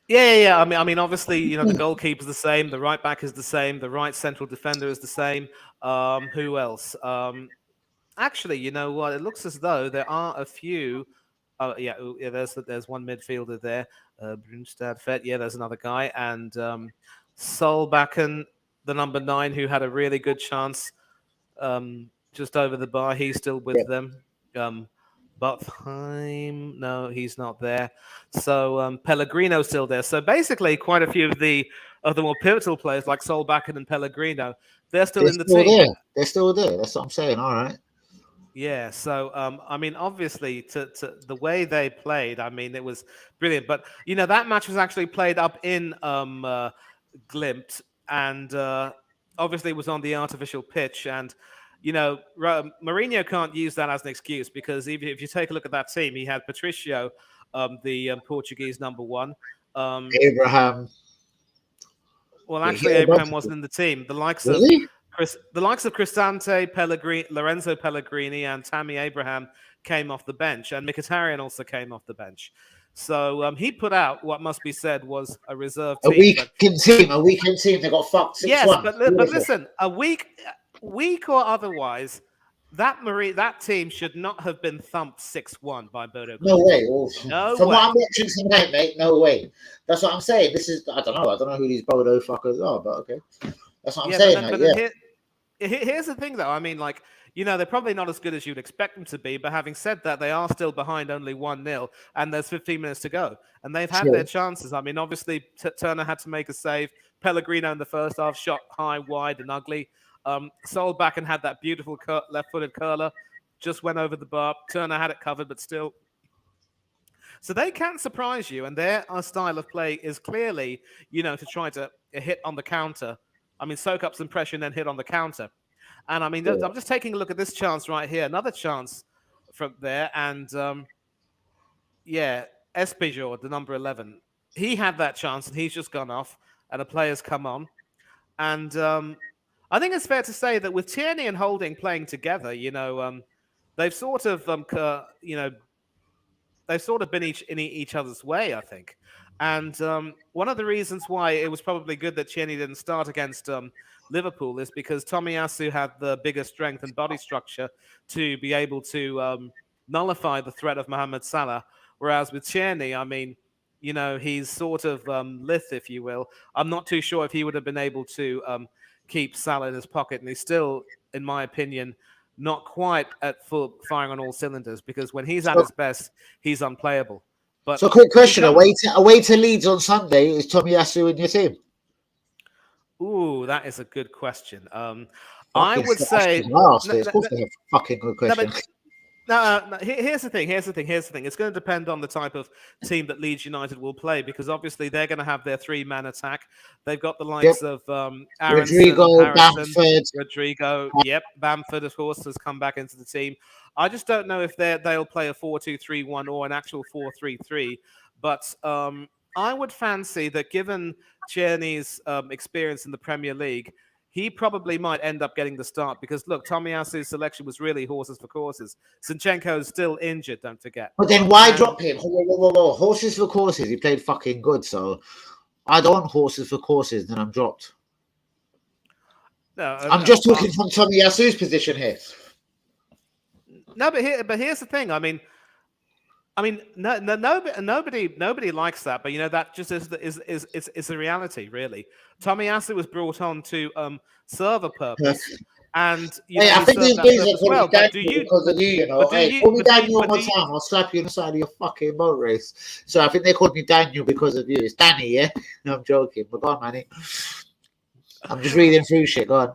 Yeah. Yeah. I mean, obviously, the goalkeeper's the same, the right back is the same, the right central defender is the same. Who else? Actually, you know what? It looks as though there are a few. There's one midfielder there. Brunstad Fett. Yeah, there's another guy, and Solbakken, the number 9, who had a really good chance just over the bar. He's still with them. Botheim, no, he's not there. So Pellegrino's still there. So basically, quite a few of the more pivotal players like Solbakken and Pellegrino, they're still in the team. There. They're still there. That's what I'm saying. All right. Yeah, so I mean, obviously, to the way they played, I mean, it was brilliant. But that match was actually played up in Glimt, and obviously, it was on the artificial pitch. And Mourinho can't use that as an excuse, because even if you take a look at that team, he had Patricio, the Portuguese number 1, Abraham. Well, actually, Abraham wasn't in the team. The likes of Cristante, Pellegrini, Lorenzo Pellegrini, and Tammy Abraham came off the bench, and Mkhitaryan also came off the bench. So he put out what must be said was a reserve team. A weekend team. They got fucked 6-1. Yes, but listen, a week or otherwise, that team should not have been thumped 6-1 by Bodo. No way. No From way. what I'm watching tonight, mate, no way. That's what I'm saying. This is I don't know who these Bodo fuckers are, but okay. That's what I'm saying. Here's the thing, though. I mean, they're probably not as good as you'd expect them to be. But having said that, they are still behind only 1-0, and there's 15 minutes to go. And they've had their chances. I mean, obviously, Turner had to make a save. Pellegrino in the first half shot high, wide, and ugly. Solbakken had that beautiful left-footed curler. Just went over the bar. Turner had it covered, but still. So they can surprise you, and their style of play is clearly, to try to hit on the counter. I mean, soak up some pressure and then hit on the counter. And I mean, I'm just taking a look at this chance right here. Another chance from there. And Espejord, the number 11, he had that chance and he's just gone off and a player's come on. And I think it's fair to say that with Tierney and Holding playing together, they've sort of, they've sort of been in each other's way, I think. And one of the reasons why it was probably good that Tierney didn't start against Liverpool is because Tomiyasu had the bigger strength and body structure to be able to nullify the threat of Mohamed Salah. Whereas with Tierney, I mean, he's sort of lithe, if you will. I'm not too sure if he would have been able to keep Salah in his pocket. And he's still, in my opinion, not quite at full firing on all cylinders, because when he's at his best, he's unplayable. But so, quick question: away to Leeds on Sunday, is Tomiyasu in your team? Ooh, that is a good question. I would say. Of course, they have fucking good question. No, here's the thing. It's going to depend on the type of team that Leeds United will play, because obviously they're going to have their 3-man attack. They've got the likes of Rodrigo, Bamford. Rodrigo, Bamford, of course, has come back into the team. I just don't know if they'll play a 4-2-3-1 or an actual 4-3-3. But I would fancy that, given Tierney's experience in the Premier League, he probably might end up getting the start, because, look, Tomiyasu's selection was really horses for courses. Zinchenko is still injured, don't forget. But then why drop him? Whoa. Horses for courses. He played fucking good, so I don't want horses for courses, then I'm dropped. No, I'm just talking from Tomiyasu's position here. No, but here's the thing. I mean, nobody likes that, but that just is the reality, really. Tomiyasu was brought on to serve a purpose, and I think these days are well. But do you? Because of you, call me Daniel one more time. I'll slap you inside of your fucking boat race. So I think they called me Daniel because of you. It's Danny, yeah? No, I'm joking. But go on, Manny. I'm just reading through shit. Go on.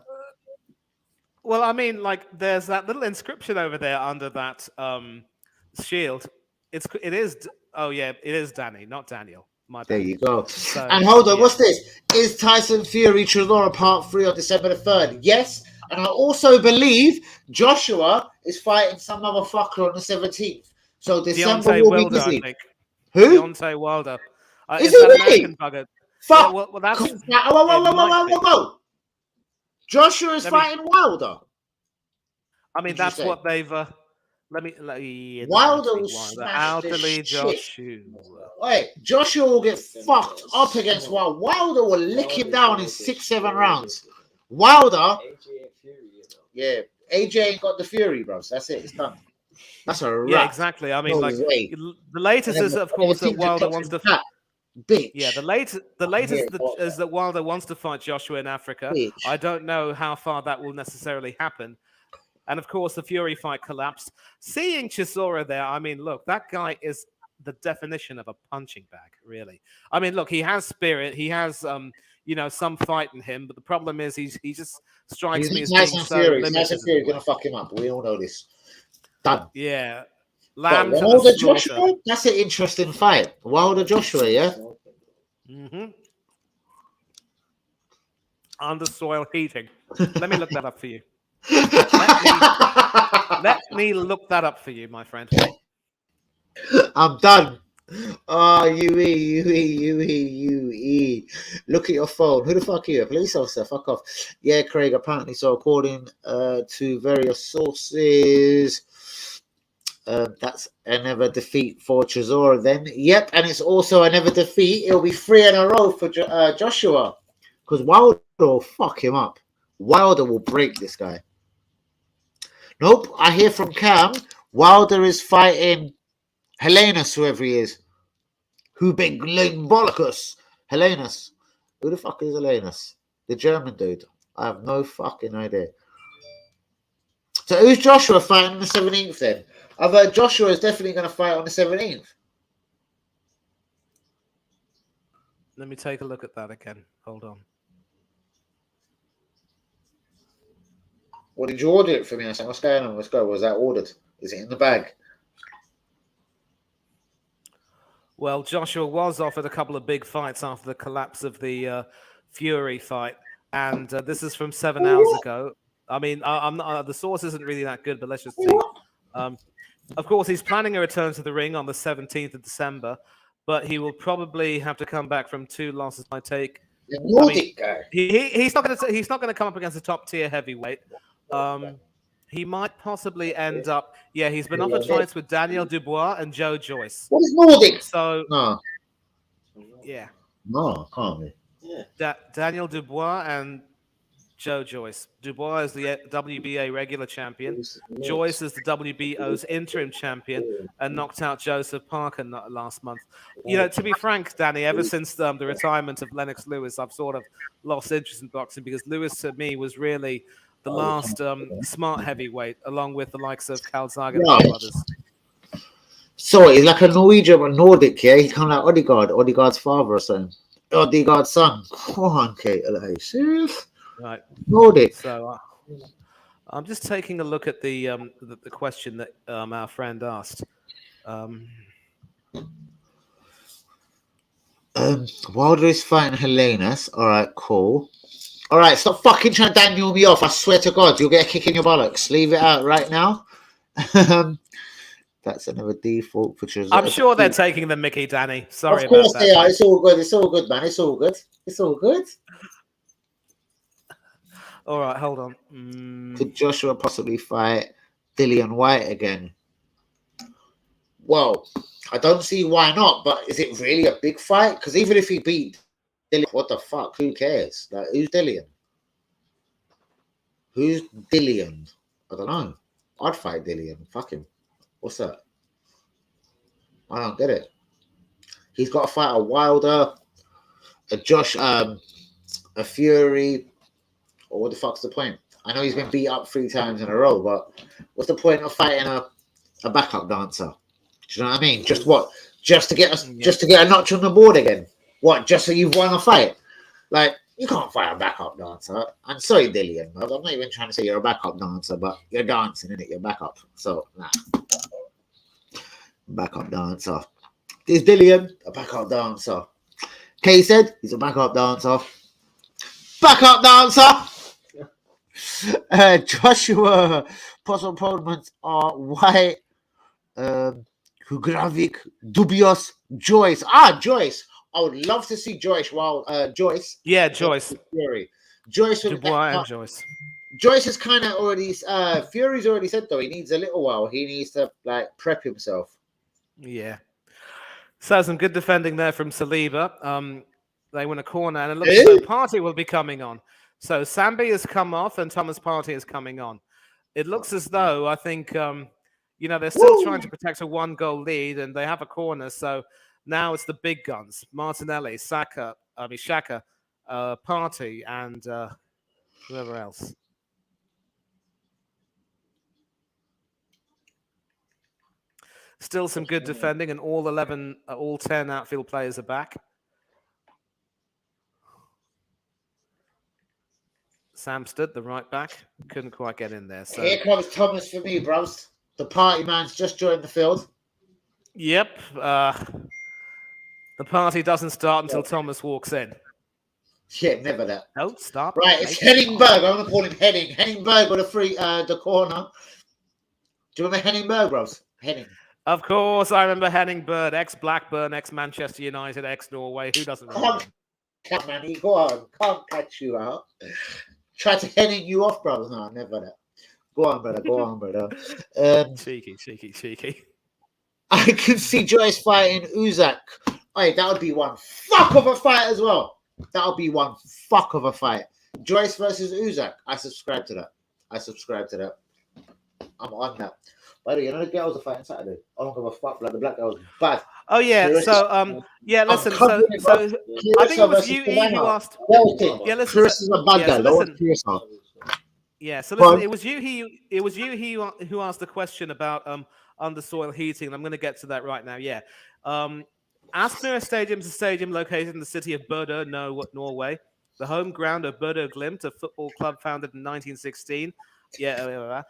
Well, I mean, there's that little inscription over there under that shield. It is Danny, not Daniel. There you go. So, and hold on, what's this? Is Tyson Fury Chisora Part 3 on December the 3rd? Yes. And I also believe Joshua is fighting some motherfucker on the 17th. So December will be busy. Who? Deontay Wilder. Is it really? Fuck. Yeah, well, that's... Whoa. Joshua is fighting Wilder. I mean, that's what they've... Wilder will smash this shit. Wait, Joshua will get fucked up against Wilder. Wilder will lick him down in 6-7 rounds. Wilder, AJ ain't got the Fury, bro. So that's it. It's done. That's a wrap. Yeah, exactly. I mean, the latest is, of course, that Wilder wants to. Bitch. Yeah, the latest is that Wilder wants to fight Joshua in Africa. Bitch. I don't know how far that will necessarily happen. And of course, the Fury fight collapsed. Seeing Chisora there, I mean, look, that guy is the definition of a punching bag, really. I mean, look, he has spirit, he has some fight in him, but the problem is he just strikes me as being so limited. Tyson Fury's gonna fuck him up. We all know this. Done. Yeah. But Lamb to the Wilder slaughter. Joshua, that's an interesting fight. Wilder Joshua, yeah. Mm-hmm. Under soil heating. Let me look that up for you. Let me look that up for you, my friend. I'm done. UE. Look at your phone. Who the fuck are you? A police officer? Fuck off. Yeah, Craig, apparently so, according to various sources. That's another defeat for Chisora then. Yep, and it's also another defeat. It'll be 3 in a row for Joshua. Because Wilder will fuck him up. Wilder will break this guy. Nope, I hear from Cam, Wilder is fighting Helenius, whoever he is. Who big Bollicus? Helenius. Who the fuck is Helenius? The German dude. I have no fucking idea. So who's Joshua fighting on the 17th then? I've heard Joshua is definitely going to fight on the 17th. Let me take a look at that again. Hold on. What did you order it for me? I said, what's going on? Let's go. Was that ordered? Is it in the bag? Well, Joshua was offered a couple of big fights after the collapse of the Fury fight, and this is from 7 hours ago. I mean, I'm not, the source isn't really that good, but let's just see. Of course, he's planning a return to the ring on the 17th of December, but he will probably have to come back from 2 losses by take. He's not going to come up against a top tier heavyweight. He might possibly end up. Yeah, he's been offered fights with Daniel Dubois and Joe Joyce. What is Nordic? So no, yeah, no, can't be. Yeah. Daniel Dubois and Joe Joyce. Dubois is the WBA regular champion. Joyce is the WBO's interim champion and knocked out Joseph Parker last month. You know, to be frank, Danny, ever since the retirement of Lennox Lewis, I've sort of lost interest in boxing because Lewis, to me, was really the last smart heavyweight, along with the likes of Calzaga and others. So he's like a Norwegian or Nordic, yeah? He's kind of like Odegaard's father or something. Odegaard's son. Come on, Kate. Are you serious? Right. Nordic. So I'm just taking a look at the question that our friend asked. Wilder is fighting Helenius. All right, cool. All right, stop fucking trying to Daniel me off. I swear to God, you'll get a kick in your bollocks. Leave it out right now. That's another default for Chisora. I'm sure they're taking the Mickey, Danny. Sorry about that. Of course they are. Mate. It's all good. It's all good, man. It's all good. It's all good. All right, hold on. Could Joshua possibly fight Dillian White again? Well, I don't see why not, but is it really a big fight? Because even if he beat Dillian, what the fuck? Who cares? Like, who's Dillian? Who's Dillian? I don't know. I'd fight Dillian. Fuck him. What's that? I don't get it. He's got to fight a Wilder, a Fury. Or what the fuck's the point? I know he's been beat up 3 times in a row, but what's the point of fighting a backup dancer? Do you know what I mean? Just what? Just to get a notch on the board again? What? Just so you've won a fight? Like, you can't fight a backup dancer. I'm sorry, Dillian. I'm not even trying to say you're a backup dancer, but you're dancing, innit? You're backup. So, nah. Backup dancer. Is Dillian a backup dancer? Kay said he's a backup dancer. Backup dancer! Joshua possible opponents are White, Hugravik, Dubious, Joyce. Joyce. I would love to see Joyce. Joyce. Yeah, Joyce. Fury. Joyce. Dubois and Joyce. Joyce is kind of already. Fury's already said though he needs a little while. He needs to like prep himself. Yeah. So some good defending there from Saliba. They win a corner, and it looks as though Partey will be coming on. So Sambi has come off, and Thomas Partey is coming on. It looks as though, I think, they're still trying to protect a 1-goal lead, and they have a corner. So Now it's the big guns: Martinelli, Xhaka, Partey, and whoever else. Still some good defending, and all 10 outfield players are back. Samsted, the right back, couldn't quite get in there. So here comes Thomas for me, bros. The party man's just joined the field. Yep. The party doesn't start until Thomas walks in. Yeah, never that. Don't stop. Right, it's Henningberg. I'm gonna call him Henning. Henningberg with the corner. Do you remember Henningberg, bros? Henning. Of course, I remember Henningberg, ex-Blackburn, ex-Manchester United, ex-Norway. Who doesn't remember him? Come on, go on. Can't catch you out. Try to Henning you off, bros. No, never that. Go on, brother. Go on, brother. Cheeky. I can see Joyce fighting Uzak. Hey, that would be one fuck of a fight as well. That would be one fuck of a fight. Joyce versus Uzak. I subscribe to that. I'm on that. By the way, you know the girls are fighting Saturday. I don't give a fuck. Like the black girls, bad. Oh yeah. Listen. So I think it was you who asked. Yeah, listen. Chris is a bad guy. Yeah. So listen, it was you who asked the question about undersoil heating. I'm going to get to that right now. Yeah. Aspmyr Stadium is a stadium located in the city of Bodo, Norway. The home ground of Bodo Glimt, a football club founded in 1916. Yeah.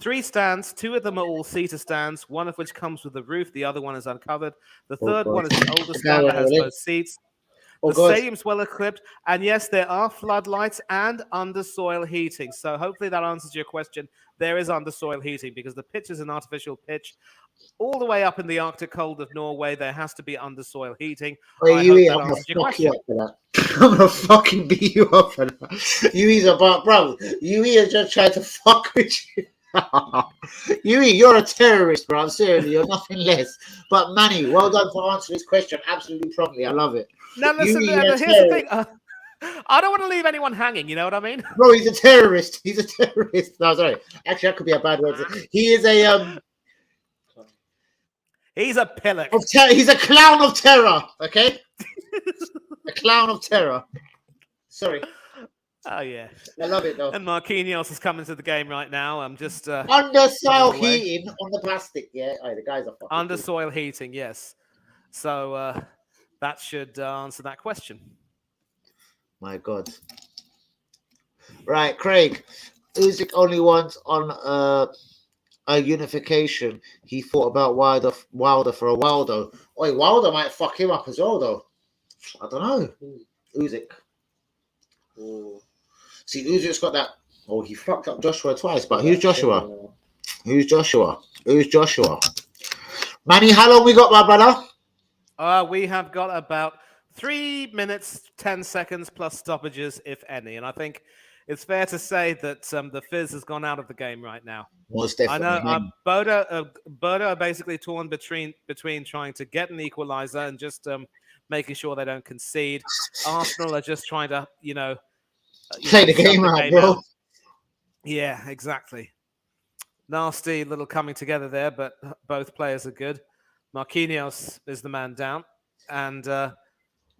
3 stands, 2 of them are all seater stands, one of which comes with a roof, the other one is uncovered. The third one is the oldest stand that has both seats. The stadium's well equipped, and yes, there are floodlights and undersoil heating. So hopefully that answers your question. There is undersoil heating because the pitch is an artificial pitch. All the way up in the Arctic cold of Norway, there has to be undersoil heating. I hope that answers your question. I'm gonna fucking beat you up for that. You just tried to fuck with you. You're a terrorist, bro. Seriously, you're nothing less. But Manny, well done for answering this question absolutely promptly. I love it. Now listen, here's the thing. I don't want to leave anyone hanging. You know what I mean? Bro, he's a terrorist. No, sorry. Actually, that could be a bad word. He is a He's a pillock. He's a clown of terror. Okay, a clown of terror. Sorry. Oh yeah, I love it though. And Marquinhos is coming to the game right now. I'm just undersoil heating on the plastic. Yeah, the guys are undersoil heating. Yes, so that should answer that question. My God. Right, Craig. Usyk only wants on a unification. He thought about Wilder for a Wilder. Oh, Wilder might fuck him up as well, though. I don't know. Usyk. See, Usyk's got that. Oh, he fucked up Joshua twice, but who's Joshua? Who's Joshua? Manny, how long we got, my brother? We have got about 3 minutes, 10 seconds plus stoppages, if any. And I think it's fair to say that the fizz has gone out of the game right now. Most definitely. I know Bodo are basically torn between trying to get an equalizer and just making sure they don't concede. Arsenal are just trying to, play the game out, bro. Yeah, exactly. Nasty little coming together there, but both players are good. Marquinhos is the man down. And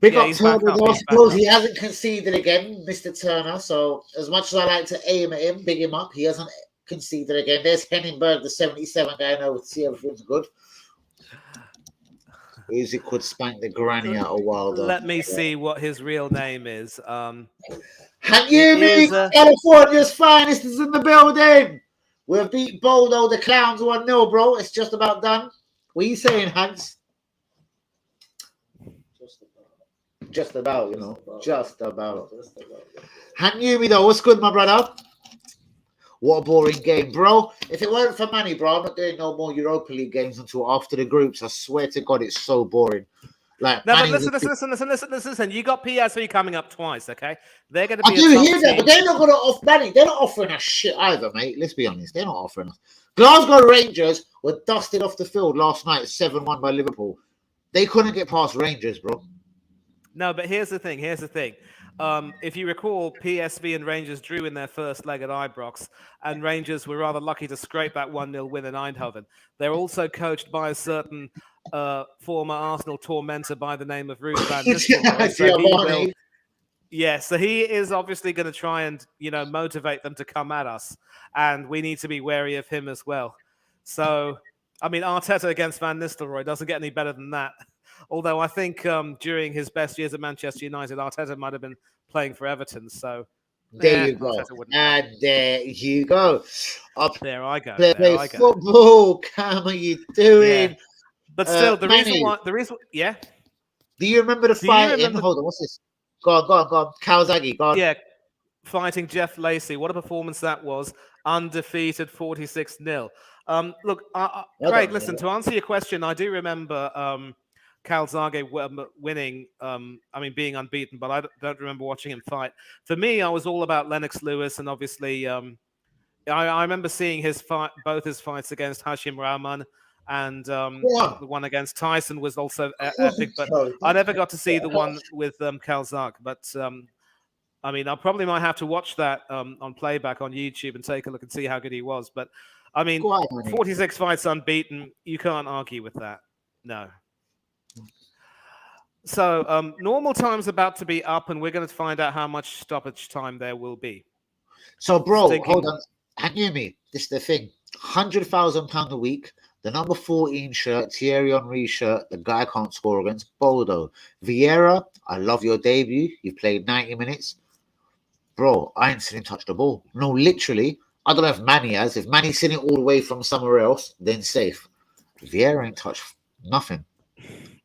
big up Turner, I suppose he hasn't conceded again, Mr. Turner. So as much as I like to aim at him, big him up, he hasn't conceded again. There's Henningberg, the 77 guy. Now to see everything's good. Usyk could spank the granny out of Wilder. Let me see what his real name is. California's finest is in the building. We'll beat Bodo, the Clowns 1-0, bro. It's just about done. What are you saying, Hans? Just about. Just about. Hanyumi, though, what's good, my brother? What a boring game, bro. If it weren't for money, bro, I'm not doing no more Europa League games until after the groups. I swear to God, it's so boring. Like, no, but listen. You got PSV coming up twice, okay? They're going to be. I do hear that, but they're not going to offer money. They're not offering us shit either, mate. Let's be honest. They're not offering us. Glasgow Rangers were dusted off the field last night, 7-1 by Liverpool. They couldn't get past Rangers, bro. No, but here's the thing. If you recall, PSV and Rangers drew in their first leg at Ibrox, and Rangers were rather lucky to scrape that 1-0 win in Eindhoven. They're also coached by a certain former Arsenal tormentor by the name of Ruth Van Nistelrooy. So he will, yeah, so he is obviously going to try and, motivate them to come at us. And we need to be wary of him as well. So, I mean, Arteta against Van Nistelrooy doesn't get any better than that. Although I think during his best years at Manchester United, Arteta might have been playing for Everton. So there you go. And there you go. There I go. Play football. Cam, are you doing? Yeah. But still, the Manny, reason, yeah. Do you remember the fight? Hold on, what's this? Go on. Kawasaki, go on. Yeah, fighting Jeff Lacey. What a performance that was. Undefeated 46-0. Look, Craig, listen, to answer your question, I do remember Calzaghe winning, being unbeaten, but I don't remember watching him fight. For me, I was all about Lennox Lewis, and obviously I remember seeing both his fights against Hashim Rahman, and the one against Tyson was also epic, but I never got to see the one with Calzaghe. But I probably might have to watch that on playback on YouTube and take a look and see how good he was. But 46 fights unbeaten, you can't argue with that. No. So normal time's about to be up, and we're going to find out how much stoppage time there will be. So, bro, hold on. And you me, this is the thing. £100,000 a week. The number 14 shirt, Thierry Henry shirt, the guy can't score against Bodo. Vieira, I love your debut. You played 90 minutes. Bro, I ain't seen him touch the ball. No, literally. I don't know if Manny has. If Manny's seen it all the way from somewhere else, then safe. Vieira ain't touched nothing.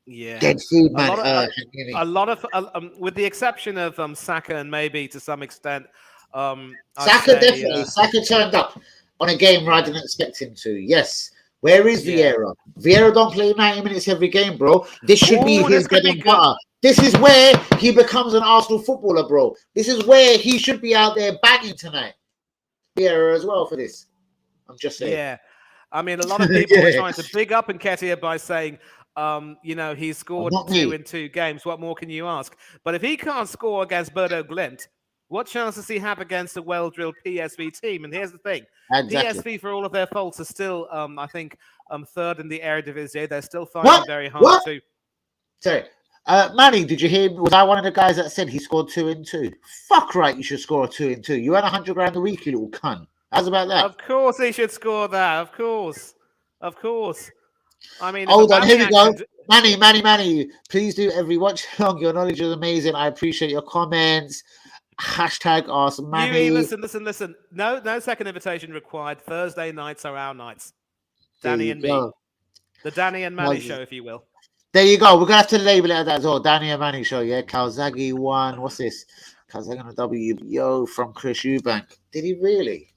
Yeah. Dead food, man. A lot of with the exception of Saka and maybe to some extent. Saka definitely. Saka turned up on a game where I didn't expect him to. Yes. Where is Vieira? Vieira don't play 90 minutes every game, bro. This should be his bread and butter. This is where he becomes an Arsenal footballer, bro. This is where he should be out there banging tonight. Vieira as well for this. I'm just saying. Yeah. A lot of people are trying to big up Nketiah by saying, he scored 2 in 2 games. What more can you ask? But if he can't score against Bodo Glimt, what chance does he have against a well-drilled PSV team? And here's the thing. PSV, for all of their faults, are still, I think, third in the Eredivisie. They're still fighting very hard too. Sorry. Manny, did you hear? Was I one of the guys that said he scored 2 in 2? Fuck right, you should score 2 in 2. You had £100,000 a week, you little cunt. How's about that? Of course he should score that. Of course. Hold on, here we go. Manny. Please do every watch along. Your knowledge is amazing. I appreciate your comments. Hashtag Ask Manny. Listen. No second invitation required. Thursday nights are our nights. Danny and me. The Danny and Manny show, if you will. There you go. We're going to have to label it as that as well. Danny and Manny show, yeah? Calzaghe won. What's this? Calzaghe on a W. From Chris Eubank. Did he really?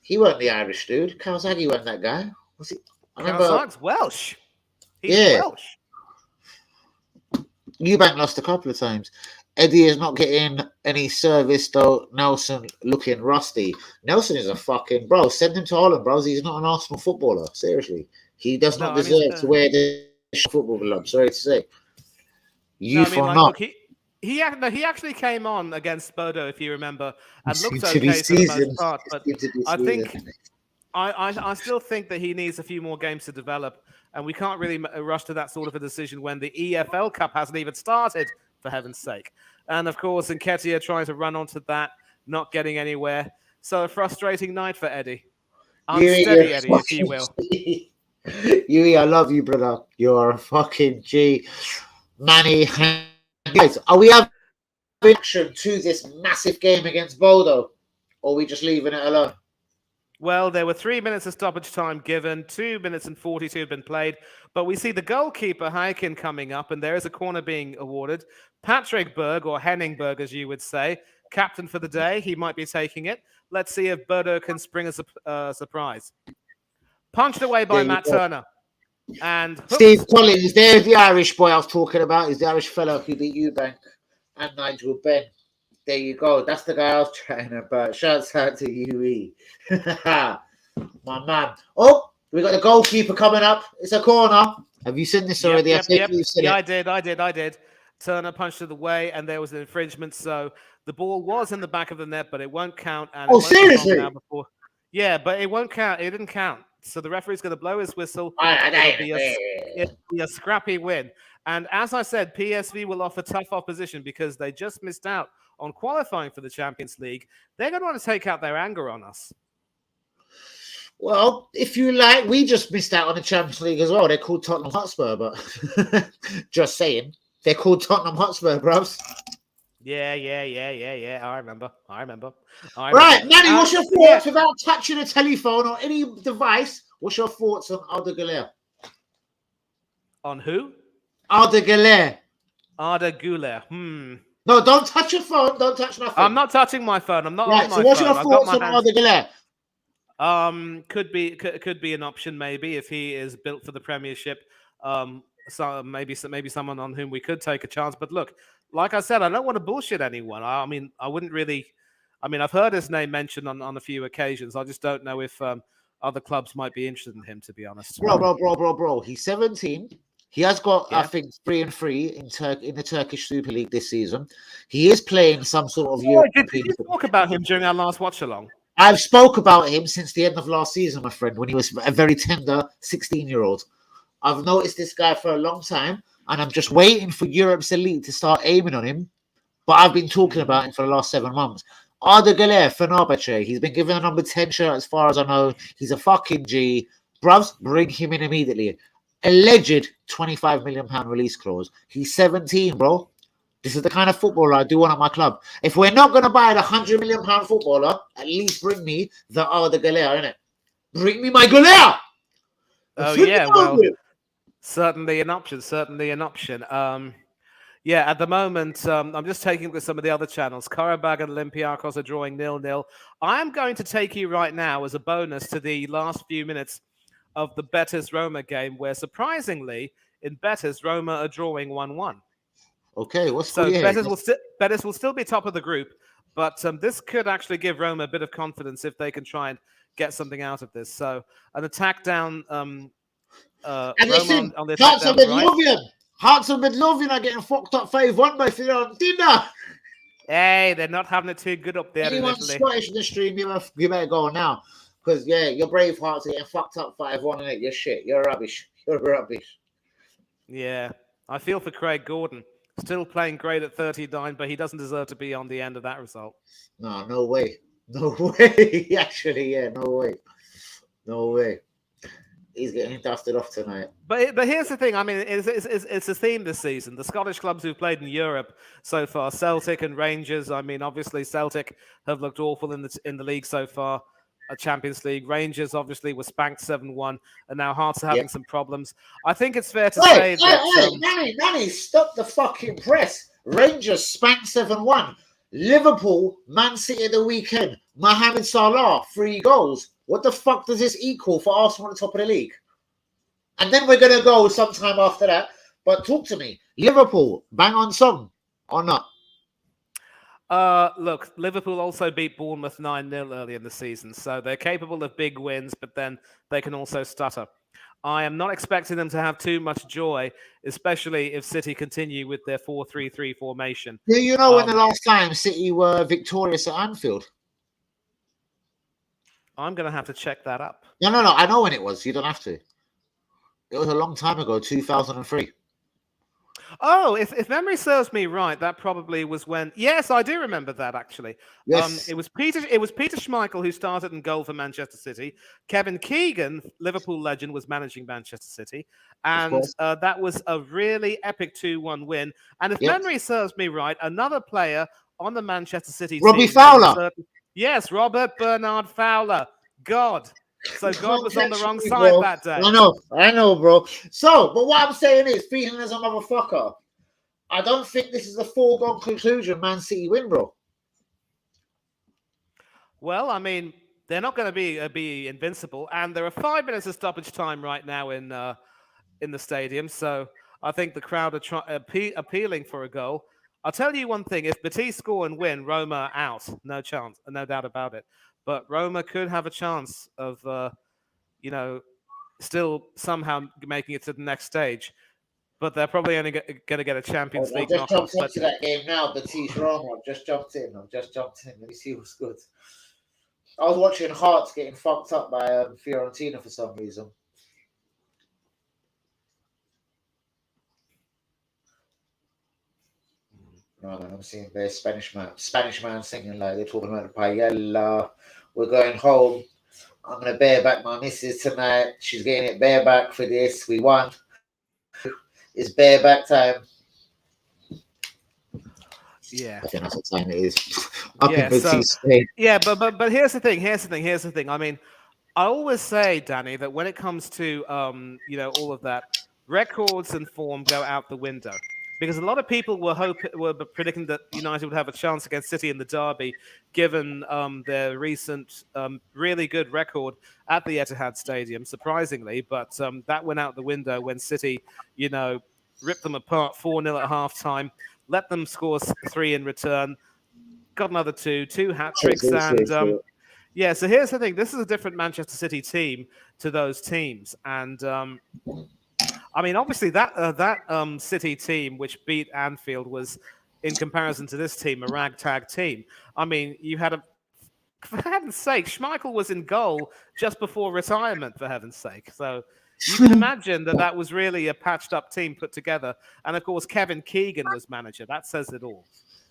He wasn't the Irish dude. Calzaghe wasn't that guy. Was he? Calzaghe's Welsh. He's Welsh. Eubank lost a couple of times. Eddie is not getting any service, though. Nelson looking rusty. Nelson is a fucking... Bro, send him to Holland, bros. He's not an Arsenal footballer. Seriously. He does not deserve to wear the football club. Sorry to say. Look, he actually came on against Bodo, if you remember, and looked okay for the most part. But I think... I still think that he needs a few more games to develop, and we can't really rush to that sort of a decision when the EFL Cup hasn't even started, for heaven's sake. And, of course, Nketiah trying to run onto that, not getting anywhere. So a frustrating night for Eddie. Unsteady Eddie, if you will. Yui, I love you, brother. You're a fucking G. Manny, guys, are we having reaction to this massive game against Bodo, or are we just leaving it alone? Well, there were 3 minutes of stoppage time given, 2 minutes and 42 have been played, but we see the goalkeeper, Heiken, coming up, and there is a corner being awarded. Patrick Berg, or Henning Berg, as you would say, captain for the day. He might be taking it. Let's see if Bodo can spring a surprise. Punched away by Matt Turner. And Steve Collins, there's the Irish boy I was talking about. Is the Irish fellow who beat Eubank and Nigel Benn. There you go. That's the guy I was chatting about. Shouts out to UE. My man. Oh, we got the goalkeeper coming up. It's a corner. Have you seen this already? Yep. I did. Turner punched it away, and there was an infringement. So the ball was in the back of the net, but it won't count. And seriously? Yeah, but it won't count. It didn't count. So the referee's going to blow his whistle. It'll be a scrappy win. And as I said, PSV will offer tough opposition because they just missed out on qualifying for the Champions League. They're going to want to take out their anger on us. Well, if you like, we just missed out on the Champions League as well. They're called Tottenham Hotspur, but just saying. They're called Tottenham Hotspur, bros. Yeah. I remember. Right, Nanny, what's your thoughts without touching a telephone or any device? What's your thoughts on Arda Güler? On who? Arda Güler. Arda Güler. No, don't touch your phone. Don't touch nothing. I'm not touching my phone. I'm not on my phone. So what's your thoughts on Arda Güler? Could be an option maybe if he is built for the Premiership. So maybe someone on whom we could take a chance. But look, like I said, I don't want to bullshit anyone. I mean, I wouldn't really. I mean, I've heard his name mentioned on a few occasions. I just don't know if other clubs might be interested in him. To be honest, bro. He's 17. He has got, Yeah. I think, 3-3 in the Turkish Super League this season. He is playing some sort of European. Did you talk about him during our last watch along? I've spoke about him since the end of last season, my friend, when he was a very tender 16-year-old. I've noticed this guy for a long time, and I'm just waiting for Europe's elite to start aiming on him. But I've been talking about him for the last 7 months. Arda Güler, Fenerbahce. He's been given a number 10 shirt as far as I know. He's a fucking G. Bruvs, bring him in immediately. Alleged £25 million release clause. He's 17, bro. This is the kind of footballer I do want at my club. If we're not going to buy the £100 million footballer, at least bring me the Arda Güler, innit? Bring me my Güler! Oh, yeah, well, certainly an option. Yeah, at the moment, I'm just taking a look at some of the other channels. Karabag and Olympiacos are drawing 0-0. I am going to take you right now as a bonus to the last few minutes of the Betis-Roma game, where surprisingly, in Betis, Roma are drawing 1-1. Okay, so Betis will still be top of the group, but this could actually give Roma a bit of confidence if they can try and get something out of this. So an attack down. And listen, Hearts of Midlothian are getting fucked up 5-1 by Fiorentina. Hey, they're not having it too good up there. Anyone Scottish in the stream, you better go now. Because, yeah, your brave Hearts are getting fucked up 5-1 in it. You're shit. You're rubbish. Yeah, I feel for Craig Gordon. Still playing great at 39, but he doesn't deserve to be on the end of that result. No way. No way. Actually, yeah, no way. He's getting dusted off tonight. But here's the thing. I mean, it's a theme this season. The Scottish clubs who've played in Europe so far, Celtic and Rangers. I mean, obviously Celtic have looked awful in the league so far. A Champions League. Rangers obviously were spanked 7-1, and now Hearts are having some problems. I think it's fair to say that. Nanny, stop the fucking press. Rangers spanked 7-1. Liverpool, Man City at the weekend. Mohamed Salah, 3 goals. What the fuck does this equal for Arsenal at the top of the league? And then we're going to go sometime after that. But talk to me. Liverpool, bang on song or not? Look, Liverpool also beat Bournemouth 9-0 early in the season. So they're capable of big wins, but then they can also stutter. I am not expecting them to have too much joy, especially if City continue with their 4-3-3 formation. Do you know when the last time City were victorious at Anfield? I'm going to have to check that up. No. I know when it was. You don't have to. It was a long time ago, 2003. Oh, if memory serves me right, that probably was when. Yes, I do remember that actually. Yes. It was Peter Schmeichel who started in goal for Manchester City. Kevin Keegan, Liverpool legend, was managing Manchester City, and that was a really epic 2-1 win. And if memory serves me right, another player on the Manchester City Robbie team, Fowler. Yes, Robert Bernard Fowler. God. So God was on the wrong side that day. I know, bro. So, but what I'm saying is, feeling as a motherfucker, I don't think this is a foregone conclusion. Man City win, bro. Well, I mean, they're not going to be invincible, and there are 5 minutes of stoppage time right now in the stadium. So I think the crowd are appealing for a goal. I'll tell you one thing: if Betis score and win, Roma are out. No chance, no doubt about it. But Roma could have a chance of, still somehow making it to the next stage. But they're probably only going to get a Champions League knockout. I've just jumped into that game now, Betis Roma. I've just jumped in. Let me see what's good. I was watching Hearts getting fucked up by Fiorentina for some reason. No, I'm seeing their Spanish man singing like they're talking about the paella. We're going home. I'm gonna bareback my missus tonight. She's getting it bareback for this. We won. It's bareback time. Yeah, I think that's what time it is. But here's the thing. I mean, I always say, Danny, that when it comes to all of that, records and form go out the window. Because a lot of people were predicting that United would have a chance against City in the derby, given their recent really good record at the Etihad Stadium, surprisingly. But that went out the window when City, ripped them apart 4-0 at halftime, let them score 3 in return, got another two hat tricks, and so here's the thing: this is a different Manchester City team to those teams, and I mean, obviously that City team which beat Anfield was, in comparison to this team, a ragtag team. I mean, you had for heaven's sake, Schmeichel was in goal just before retirement, for heaven's sake. So you can imagine that was really a patched up team put together. And of course, Kevin Keegan was manager. That says it all.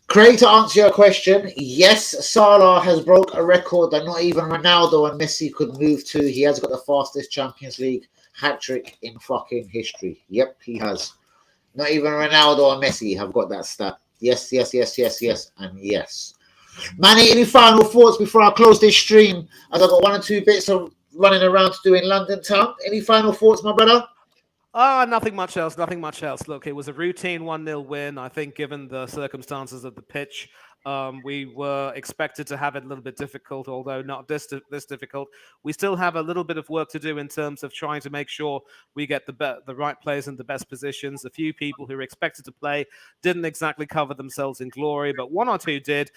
Craig, to answer your question, yes, Salah has broke a record that not even Ronaldo and Messi could move to. He has got the fastest Champions League hat-trick in fucking history. Yep, he has. Not even Ronaldo and Messi have got that stat. Yes, and yes. Manny, any final thoughts before I close this stream? As I've got 1 or 2 bits of running around to do in London town. Any final thoughts, my brother? Nothing much else. Look, it was a routine 1-0 win. I think given the circumstances of the pitch, we were expected to have it a little bit difficult, although not this difficult. We still have a little bit of work to do in terms of trying to make sure we get the right players in the best positions. A few people who were expected to play didn't exactly cover themselves in glory, but 1 or 2 did.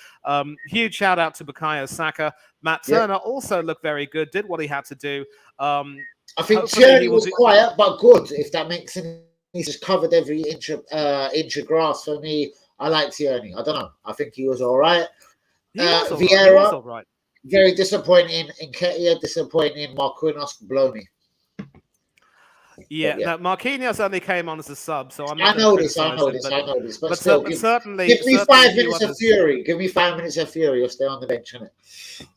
Huge shout out to Bukayo Saka. Matt Turner also looked very good, did what he had to do. I think Tierney was quiet but good, if that makes sense. He's just covered every inch of grass for me. I like Tierney. I don't know. I think he was all right. Vieira, very disappointing. Nketiah, disappointing. Marquinhos, blow me. Yeah, no, Marquinhos only came on as a sub, so I know this. But still, certainly, give me 5 minutes of fury. Give me 5 minutes of fury. You'll stay on the bench, innit?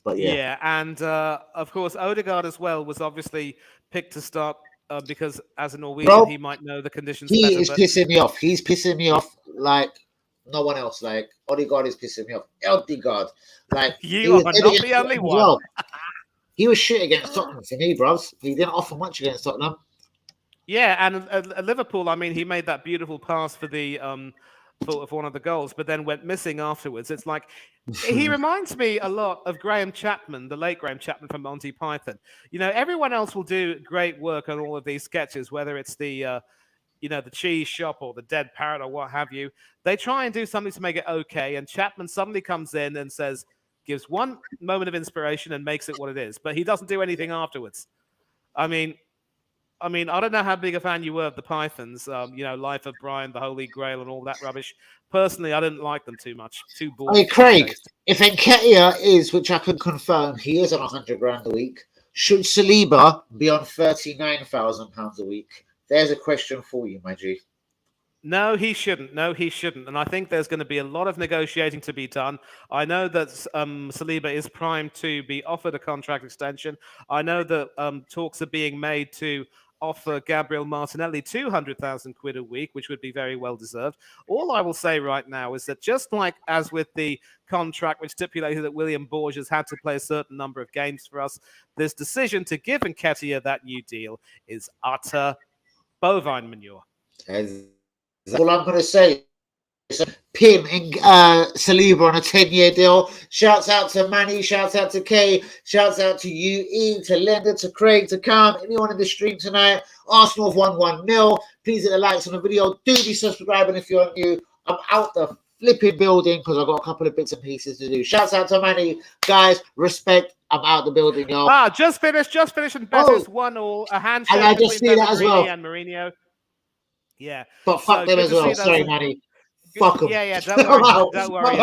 But yeah, and of course, Odegaard as well was obviously picked to start because as a Norwegian, he might know the conditions better. He is pissing me off. He's pissing me off like no one else. Like Odegaard is pissing me off. Odegaard, like you are not the only one. Well. He was shit against Tottenham for me, bruv. He didn't offer much against Tottenham. Yeah, and Liverpool. I mean, he made that beautiful pass for the for one of the goals, but then went missing afterwards. It's like he reminds me a lot of Graham Chapman, the late Graham Chapman from Monty Python. Everyone else will do great work on all of these sketches, whether it's the the cheese shop or the dead parrot or what have you. They try and do something to make it okay, and Chapman suddenly comes in and gives one moment of inspiration and makes it what it is, but he doesn't do anything afterwards. I mean, I don't know how big a fan you were of the Pythons, Life of Brian, The Holy Grail, and all that rubbish. Personally, I didn't like them too much. Too boring. Hey, Craig, if Nketiah is, which I can confirm, he is on 100 grand a week, should Saliba be on £39,000 a week? There's a question for you, my G. No, he shouldn't. And I think there's going to be a lot of negotiating to be done. I know that Saliba is primed to be offered a contract extension. I know that talks are being made to offer Gabriel Martinelli 200,000 quid a week, which would be very well deserved. All I will say right now is that just like as with the contract which stipulated that William Borges had to play a certain number of games for us, this decision to give Nketiah that new deal is utter bovine manure. That's all I'm going to say. Pim and Saliba on a 10-year deal. Shouts out to Manny, shouts out to Kay, shouts out to you, Ian, to Linda, to Craig, to Cam, anyone in the stream tonight. Arsenal have won 1-0. Please hit the likes on the video. Do be subscribing if you're new. I'm out the flipping building because I've got a couple of bits and pieces to do. Shouts out to Manny. Guys, respect. I'm out the building, y'all. Just finished, and Betis 1-1. A handshake and I just see that as well. And Mourinho. Yeah. But fuck them as well. Sorry, Manny. Fuck them. Yeah, don't worry.